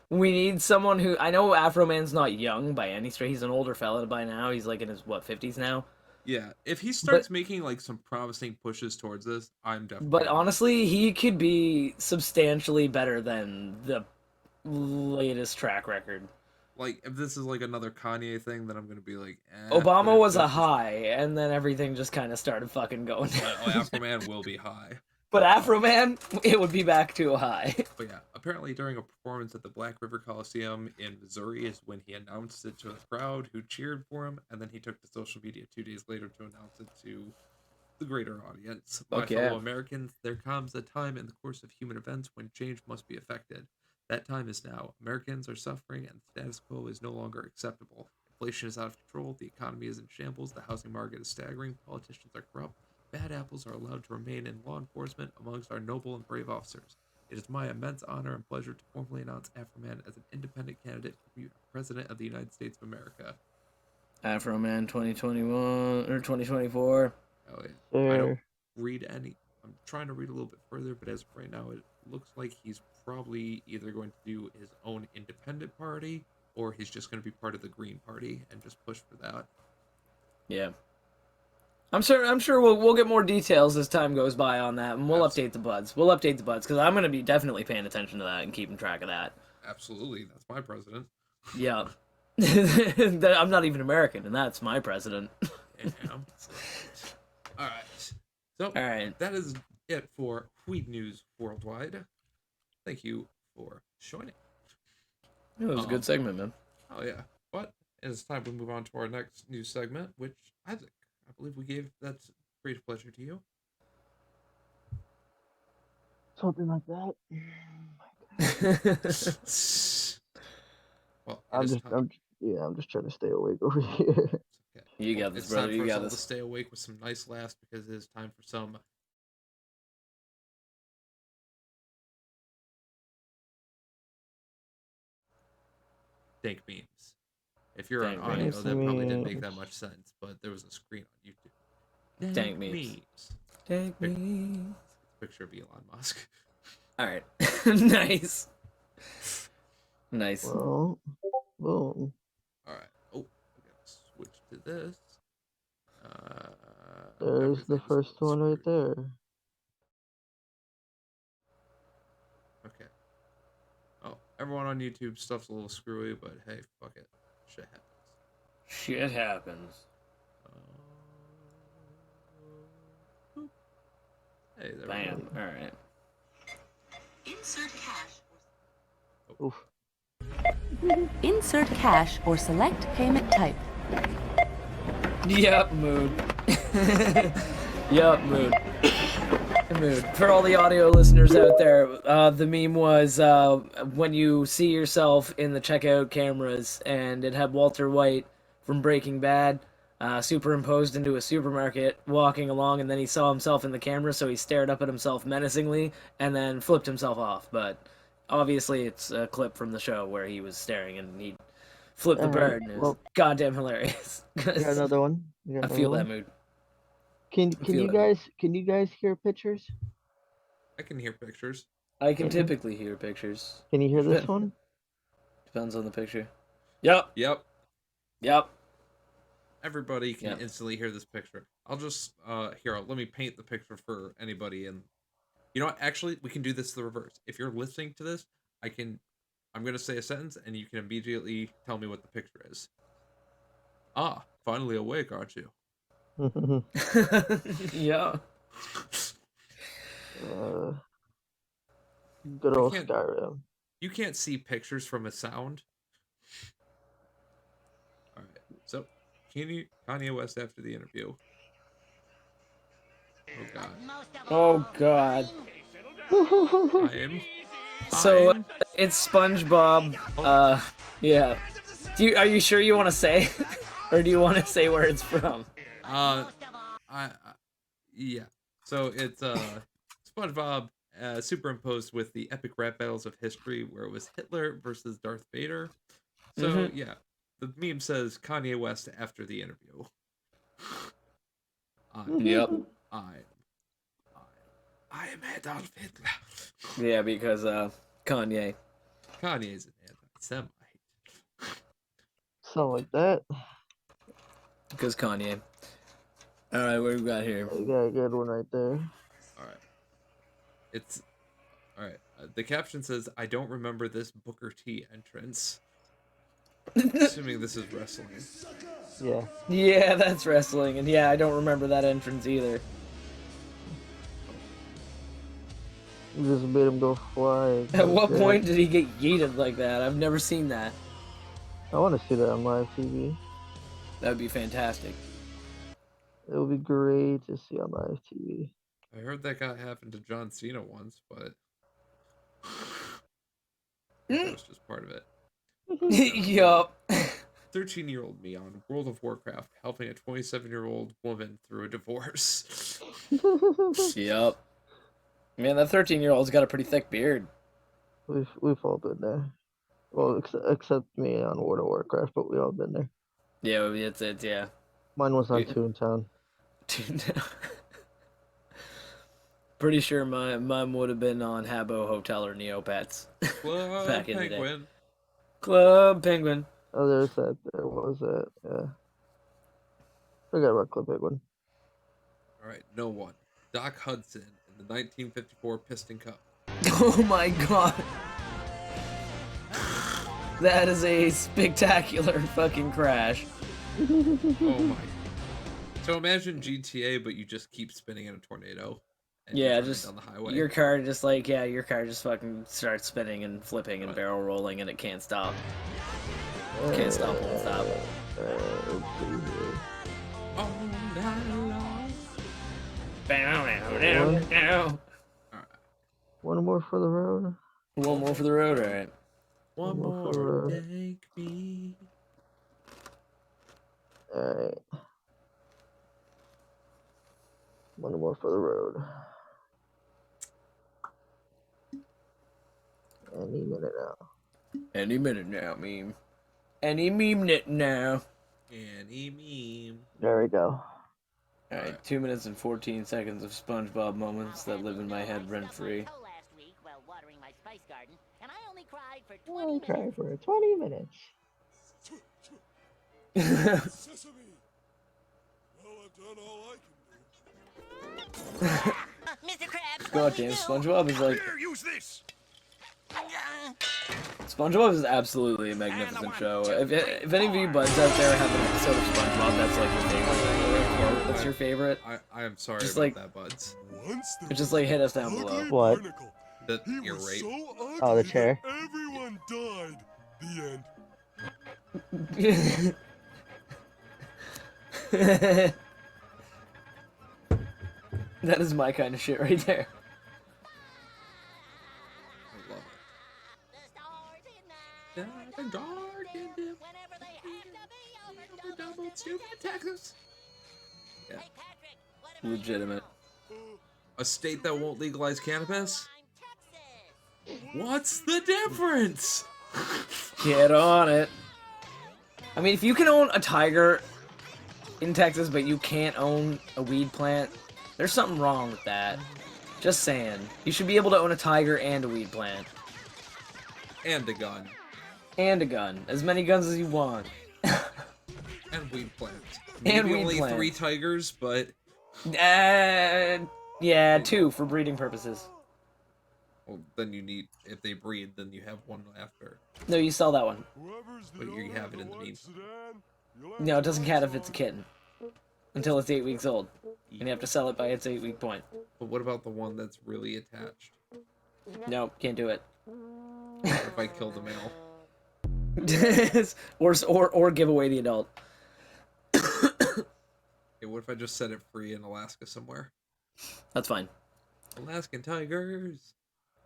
we need someone who, I know Afro Man's not young by any stretch. He's an older fella by now. He's like in his 50s now. Yeah, if he starts making like some promising pushes towards this, I'm definitely. But honestly, he could be substantially better than the latest track record. Like, if this is like another Kanye thing, then I'm gonna be like, Obama but if was a this is- high, and then everything just kind of started fucking going Well, down. Afro Man will be high. But Afro Man, it would be back to a high. But yeah, apparently during a performance at the Black River Coliseum in Missouri is when he announced it to a crowd who cheered for him, and then he took to social media 2 days later to announce it to the greater audience. My Fuck yeah. fellow Americans, there comes a time in the course of human events when change must be effected. That time is now. Americans are suffering, and the status quo is no longer acceptable. Inflation is out of control, the economy is in shambles, the housing market is staggering, politicians are corrupt, bad apples are allowed to remain in law enforcement amongst our noble and brave officers. It is my immense honor and pleasure to formally announce Afro Man as an independent candidate for President of the United States of America. Afro Man 2021 or 2024. Oh yeah. I don't Sure. read any. I'm trying to read a little bit further, but as of right now, it looks like he's probably either going to do his own independent party or he's just going to be part of the Green Party and just push for that. Yeah. I'm sure we'll get more details as time goes by on that, and we'll Absolutely. update the buds. We'll update the buds because I'm gonna be definitely paying attention to that and keeping track of that. Absolutely, that's my president. Yeah. I'm not even American, and that's my president. Damn. All right. So All right. that is it for Weed News Worldwide. Thank you for joining. It was a good segment, man. Oh yeah, but it is time we move on to our next news segment, which Isaac, I believe we gave that great pleasure to you. Something like that. Well, it I'm is just, time. I'm just trying to stay awake over here. Okay. You got Well, this, it's brother. time for You us got all to this. stay awake with some nice laughs because it is time for some dank memes. If you're Dank on audio, memes. that probably didn't make that Memes. much sense, but there was a screen on YouTube. Dank memes. Take Pic- me. Picture of Elon Musk. All right. Nice. Nice. Well, boom. All right. Oh, I gotta switch to this. There's the Everything's a first little one right screwed. there. Okay. Oh, everyone on YouTube stuff's a little screwy, but hey, fuck it. Shit happens. Shit happens. Boop. Hey, there we Bam. go. All right. Insert cash. Oof. Insert cash or select payment type. Yup, mood. Yup, mood. Mood. For all the audio listeners out there, the meme was when you see yourself in the checkout cameras, and it had Walter White from Breaking Bad superimposed into a supermarket walking along, and then he saw himself in the camera, so he stared up at himself menacingly and then flipped himself off. But obviously, it's a clip from the show where he was staring and he flipped the Alright, bird, and it was well- goddamn hilarious. You got another one? You got I another feel one? that mood. Can feel you that. guys hear pictures? I can hear pictures. I can typically hear pictures. Can you hear this Good. one? Depends on the picture. Yep. Yep. Yep. Everybody can Yep. instantly hear this picture. I'll just here. Let me paint the picture for anybody. And you know what? Actually, we can do this the reverse. If you're listening to this, I'm gonna say a sentence, and you can immediately tell me what the picture is. Ah, finally awake, aren't you? Yeah. Good old can't- Skyrim. You can't see pictures from a sound. All right. So, Kanye West after the interview. Oh God. Oh God. So I'm it's SpongeBob. Yeah. Are you sure you want to say, or do you want to say where it's from? Yeah. So it's SpongeBob superimposed with the epic rap battles of history, where it was Hitler versus Darth Vader. So yeah, the meme says Kanye West after the interview. Yep. I am Adolf Hitler. Yeah, because Kanye. Kanye's an anti-Semite. Something like that. Because Kanye. All right, what do we got here? You got a good one right there. All right. It's all right. The caption says, "I don't remember this Booker T entrance." Assuming this is wrestling. Yeah. Yeah, that's wrestling, and yeah, I don't remember that entrance either. You just made him go fly. At what Yeah. point did he get yeeted like that? I've never seen that. I want to see that on live TV. That would be fantastic. It would be great to see on live TV. I heard that happened to John Cena once, but that was just part of it. Yup. 13-year-old me on World of Warcraft helping a 27-year-old woman through a divorce. Yup. Man, that 13-year-old's got a pretty thick beard. We've all been there. Well, except me on World of Warcraft, but we all been there. Yeah, it's yeah. Mine was on Yeah. Toontown. Pretty sure my mom would have been on Habbo Hotel or Neopets. Club Back in the day. Penguin. Club Penguin. Oh, there's that. There was that. Yeah. Forgot about Clip Big One. All right, no one. Doc Hudson in the 1954 Piston Cup. Oh my god. That is a spectacular fucking crash. Oh my. So imagine GTA, but you just keep spinning in a tornado. And you're Yeah, driving just down the highway. your car just like your car just fucking starts spinning and flipping and barrel rolling and it can't stop. Can't stop, won't stop. Let's see here. All night long. Bow. Alright. One more for the road. One more for the road, alright. One more more for- take me. Alright. One more for the road. Any minute now. Any minute now, meme. Any meme it now. Any meme. There we go. Alright, 2 minutes and 14 seconds of SpongeBob moments that live in my head rent free. Last week while watering my spice garden, and I only I cried for 20 minutes. Sesame. Well, I've done all I can do. Mr. Krabs, God damn, SpongeBob is like Here, use this. SpongeBob is absolutely a magnificent show. If any of you buds out there have an episode of SpongeBob that's like your favorite, that's your favorite, I am sorry Just about like- that, buds. Once there just was like hit us down an below. ugly What? barnacle. That He you're was right. so ugly Oh, the chair? that everyone died. The end. That is my kind of shit right there. I love it. The dark in them. Double stupid Texas. Yeah. Legitimate. A state that won't legalize cannabis? What's the difference? Get on it. I mean, if you can own a tiger in Texas, but you can't own a weed plant, there's something wrong with that. Just saying. You should be able to own a tiger and a weed plant. And a gun. And a gun. As many guns as you want. And weed plants. And Maybe weed only plant. 3 tigers, but Yeah, 2 for breeding purposes. well, then you need, if they breed, then you have 1 after. No, you sell that one. Whoever's the But you owner have it of in the white meantime. sedan, you'll have No, it to doesn't buy count if it's a some. kitten. Until it's 8 weeks old. And you have to sell it by its 8-week point. But what about the one that's really attached? No, can't do it. If I kill the male? or give away the adult. Okay, what if I just set it free in Alaska somewhere? That's fine. Alaskan tigers.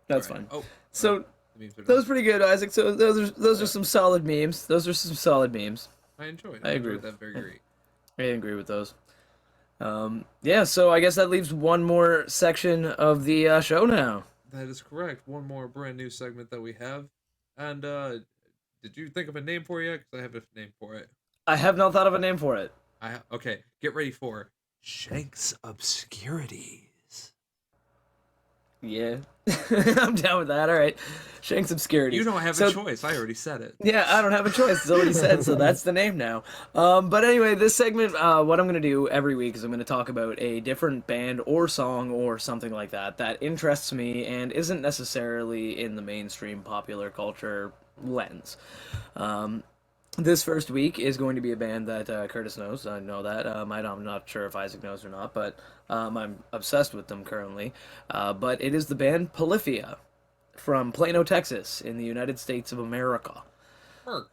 That's Alright. fine. Oh, So the memes are that was done. pretty good, Isaac. So those are some solid memes. Those are some solid memes. I enjoyed. I agree. enjoyed that very great. I agree with those. Yeah, so I guess that leaves one more section of the show now. That is correct. One more brand new segment that we have. And did you think of a name for it yet? Because I have a name for it. I have not thought of a name for it. Okay, get ready for Shank's Obscurities. Yeah. I'm down with that. All right. Shank's Obscurity. You don't have So- a choice. I already said it. Yeah, I don't have a choice. It's already said, so that's the name now. But anyway, this segment, what I'm going to do every week is I'm going to talk about a different band or song or something like that that interests me and isn't necessarily in the mainstream popular culture lens. This first week is going to be a band that Curtis knows. I know that. I'm not sure if Isaac knows or not, but I'm obsessed with them currently. But it is the band Polyphia from Plano, Texas, in the United States of America. Merc.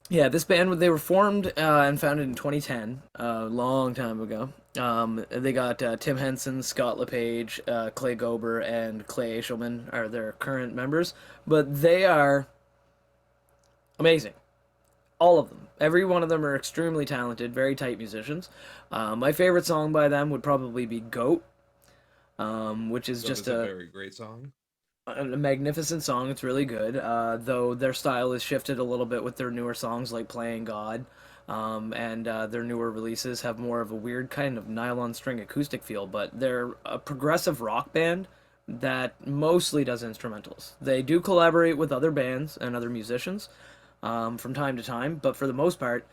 Yeah, this band, they were formed and founded in 2010, a long time ago. They got Tim Henson, Scott LePage, Clay Gober, and Clay Eshelman are their current members, but they are amazing. All of them. Every one of them are extremely talented, very tight musicians. My favorite song by them would probably be Goat, which is That just is a very great song. a magnificent song. It's really good, though their style has shifted a little bit with their newer songs like Playing God, and their newer releases have more of a weird kind of nylon string acoustic feel, but they're a progressive rock band that mostly does instrumentals. They do collaborate with other bands and other musicians from time to time, but for the most part,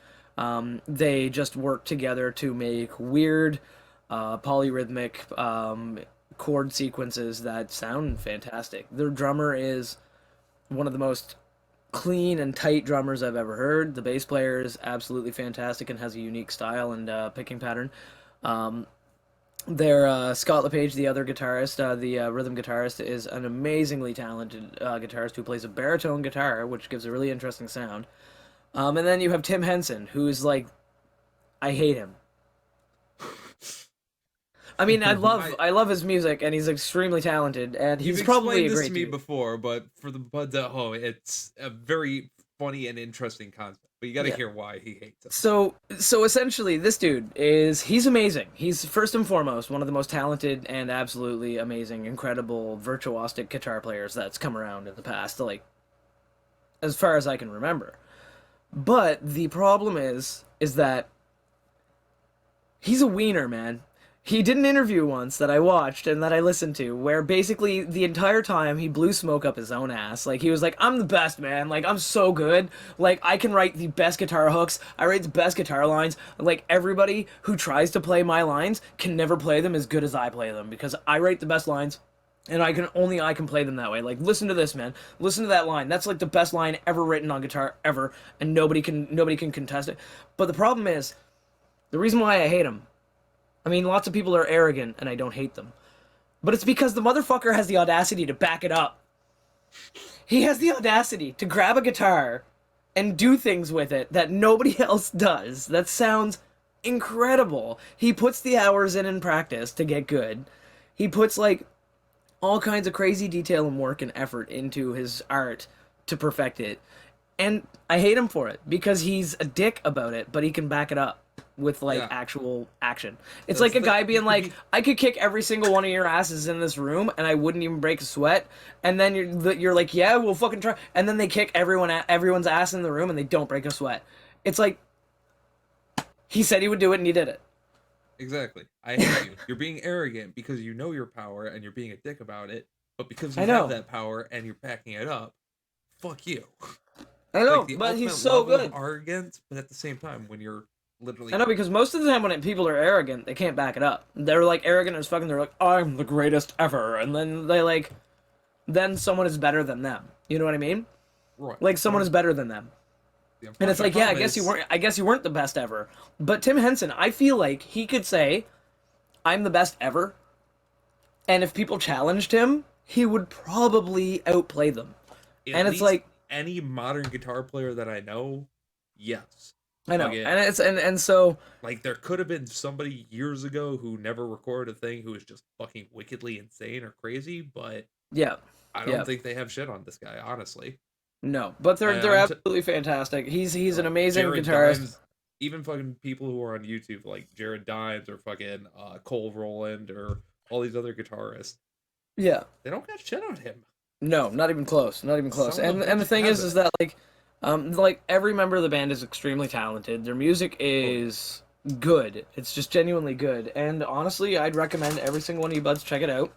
they just work together to make weird, polyrhythmic chord sequences that sound fantastic. Their drummer is one of the most clean and tight drummers I've ever heard. The bass player is absolutely fantastic and has a unique style and picking pattern. Their Scott LePage, the other guitarist, the rhythm guitarist, is an amazingly talented guitarist who plays a baritone guitar, which gives a really interesting sound. And then you have Tim Henson, who is like, I hate him. I mean, I love his music, and he's extremely talented, and he's You've probably explained a this great to me dude. before, but for the buds at home, it's a very funny and interesting concept. But you got to Yeah. hear why he hates it. So essentially, this dude he's amazing. He's first and foremost one of the most talented and absolutely amazing, incredible, virtuosic guitar players that's come around in the past, like, as far as I can remember. But the problem is that he's a wiener, man. He did an interview once that I watched and that I listened to where basically the entire time he blew smoke up his own ass. Like, he was like, I'm the best, man. Like, I'm so good. Like, I can write the best guitar hooks. I write the best guitar lines. Like, everybody who tries to play my lines can never play them as good as I play them because I write the best lines. And I can play them that way. Like, listen to this, man. Listen to that line. That's like the best line ever written on guitar ever, and nobody can contest it. But the problem is, the reason why I hate him, I mean, lots of people are arrogant, and I don't hate them. But it's because the motherfucker has the audacity to back it up. He has the audacity to grab a guitar and do things with it that nobody else does. That sounds incredible. He puts the hours in practice to get good. He puts, like, all kinds of crazy detail and work and effort into his art to perfect it. And I hate him for it because he's a dick about it, but he can back it up with like Yeah. actual action. It's That's like a the- guy being like, I could kick every single one of your asses in this room and I wouldn't even break a sweat. And then you're like, yeah, we'll fucking try. And then they kick everyone's ass in the room and they don't break a sweat. It's like, he said he would do it and he did it. Exactly. I hate you. You're being arrogant because you know your power and you're being a dick about it. But because you I know. have that power and you're backing it up, fuck you. I know, Like the but he's ultimate so level good. of arrogance, but at the same time, when you're literally I know, because most of the time when people are arrogant, they can't back it up. They're like arrogant as fucking. They're like, I'm the greatest ever, and then they like, then someone is better than them. You know what I mean? right. Like someone is better than them, The and it's like, unfortunate yeah, I problem guess you is- weren't. I guess you weren't the best ever. But Tim Henson, I feel like he could say, I'm the best ever, and if people challenged him, he would probably outplay them. At and it's least like- any modern guitar player that I know, yes. I know, Like it- and it's and so Like there could have been somebody years ago who never recorded a thing who was just fucking wickedly insane or crazy, but yeah. I don't Yeah. think they have shit on this guy, honestly. No, but they're And they're I'm t- absolutely fantastic. He's an amazing Jared guitarist. Dimes, even fucking people who are on YouTube like Jared Dimes or fucking Cole Roland or all these other guitarists, Yeah. they don't got shit on him. No, not even close. Not even close. Some of them And the thing have is it. that like every member of the band is extremely talented. Their music is good. It's just genuinely good. And honestly, I'd recommend every single one of you buds check it out.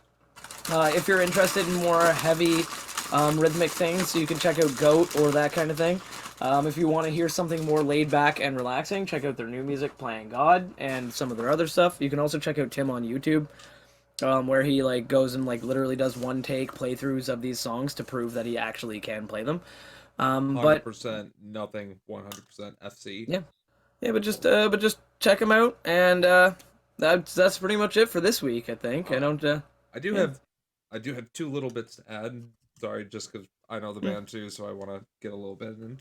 If you're interested in more heavy rhythmic things, you can check out Goat or that kind of thing. If you want to hear something more laid back and relaxing, check out their new music, Playing God, and some of their other stuff. You can also check out Tim on YouTube. Where he like goes and like literally does one take playthroughs of these songs to prove that he actually can play them. But 100% nothing, 100% FC. Yeah. but just check him out, and that's pretty much it for this week. I think I don't. I do Yeah. have two little bits to add. Sorry, just because I know the band too, so I want to get a little bit in.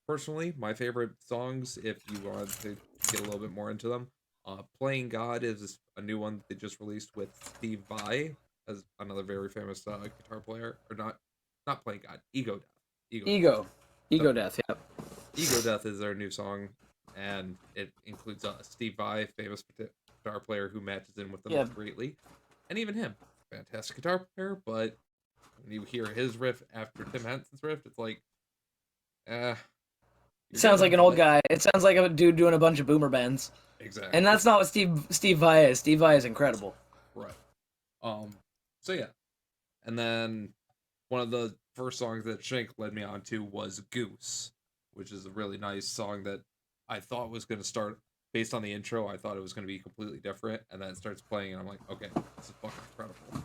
Personally, my favorite songs, if you wanted to get a little bit more into them, Playing God is a new one they just released with Steve Vai as another very famous guitar player, or not Playing God, Ego Death. Ego Death. Yeah. Ego Death is their new song, and it includes Steve Vai, famous guitar player who matches in with them Yeah. greatly, and even him, fantastic guitar player. But when you hear his riff after Tim Henson's riff, it's like, you're Sounds good, like an old but- guy. It sounds like a dude doing a bunch of boomer bends. Exactly, And that's not what Steve Vai is. Steve Vai is incredible. right. So yeah, and then one of the first songs that Shank led me on to was Goose, which is a really nice song that I thought was going to start based on the intro. I thought it was going to be completely different, and then it starts playing, and I'm like, okay, this is fucking incredible.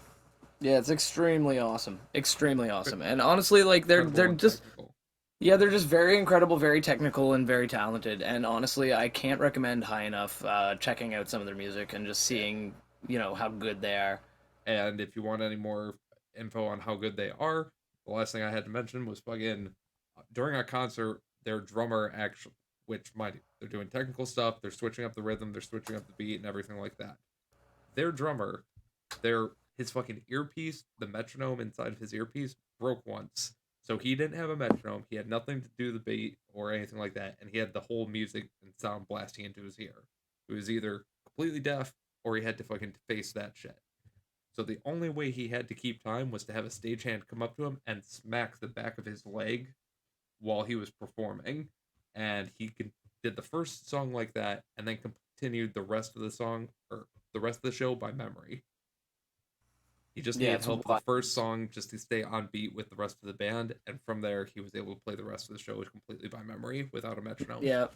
Yeah, it's extremely awesome. Extremely awesome. And honestly, like they're Incredible and just technical. yeah, they're just very incredible, very technical, and very talented. And honestly, I can't recommend high enough checking out some of their music and just seeing, how good they are. And if you want any more info on how good they are, the last thing I had to mention was fucking during a concert, their drummer actually, which mind you, they're doing technical stuff, they're switching up the rhythm, they're switching up the beat and everything like that. Their drummer, his fucking earpiece, the metronome inside of his earpiece broke once. So he didn't have a metronome, he had nothing to do the beat or anything like that, and he had the whole music and sound blasting into his ear. He was either completely deaf or he had to fucking face that shit. So the only way he had to keep time was to have a stagehand come up to him and smack the back of his leg while he was performing. And he did the first song like that, and then continued the rest of the song, or the rest of the show by memory. He just Yeah, needed it's help with wild. the first song just to stay on beat with the rest of the band, and from there he was able to play the rest of the show completely by memory without a metronome. Yeah,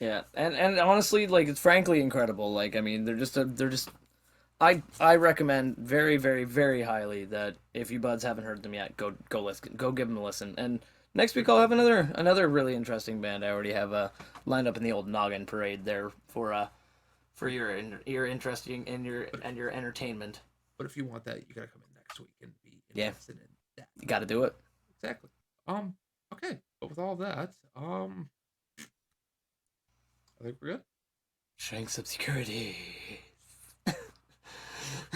yeah, and honestly, like it's frankly incredible. Like I mean, I recommend very very very highly that if you buds haven't heard them yet, go listen, go give them a listen. And next week I'll have another really interesting band. I already have lined up in the old Noggin Parade there for your interesting and your entertainment. But if you want that, you gotta come in next week and be Yeah. invested in that. You got to do it. Exactly. Okay. But with all that, I think we're good. Strengths of security.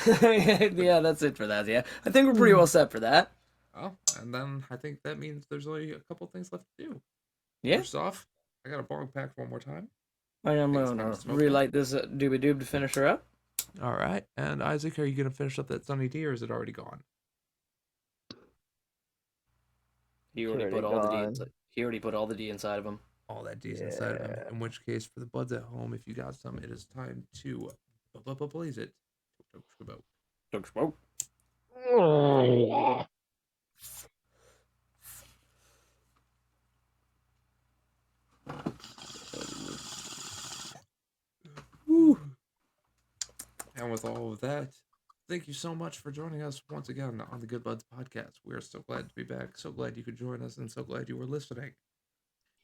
Yeah, that's it for that. Yeah, I think we're pretty well set for that. Oh, and then I think that means there's only a couple things left to do. Yeah, First off, I got a bong pack one more time. I am Thanks, gonna Mama Smoke. relight this doobie doob to finish her up. All right. And Isaac, are you gonna finish up that Sunny D, or is it already gone? He already It's put already all the D. gone. Inside. He already put all the D inside of him. All that D's inside of him. Yeah. In which case, for the buds at home, if you got some, it is time to blaze it. Took smoke. And with all of that, thank you so much for joining us once again on the Good Buds podcast. We are so glad to be back. So glad you could join us, and so glad you were listening.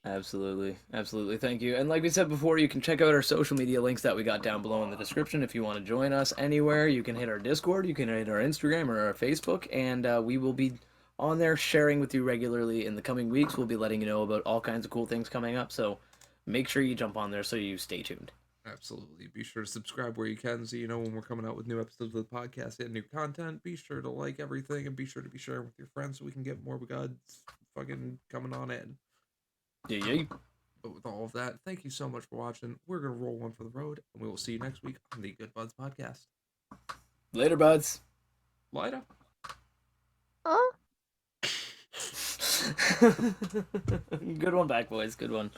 Absolutely, absolutely. Thank you. And like we said before, you can check out our social media links that we got down below in the description. If you want to join us anywhere, you can hit our Discord, you can hit our Instagram or our Facebook, and we will be on there sharing with you regularly in the coming weeks. We'll be letting you know about all kinds of cool things coming up. So make sure you jump on there so you stay tuned. Absolutely. Be sure to subscribe where you can so you know when we're coming out with new episodes of the podcast and new content. Be sure to like everything and be sure to be sharing with your friends so we can get more gods fucking coming on in. Yeah. But with all of that, thank you so much for watching. We're going to roll one for the road, and we will see you next week on the Good Buds podcast. Later, buds. Later. Good one back, boys. Good one.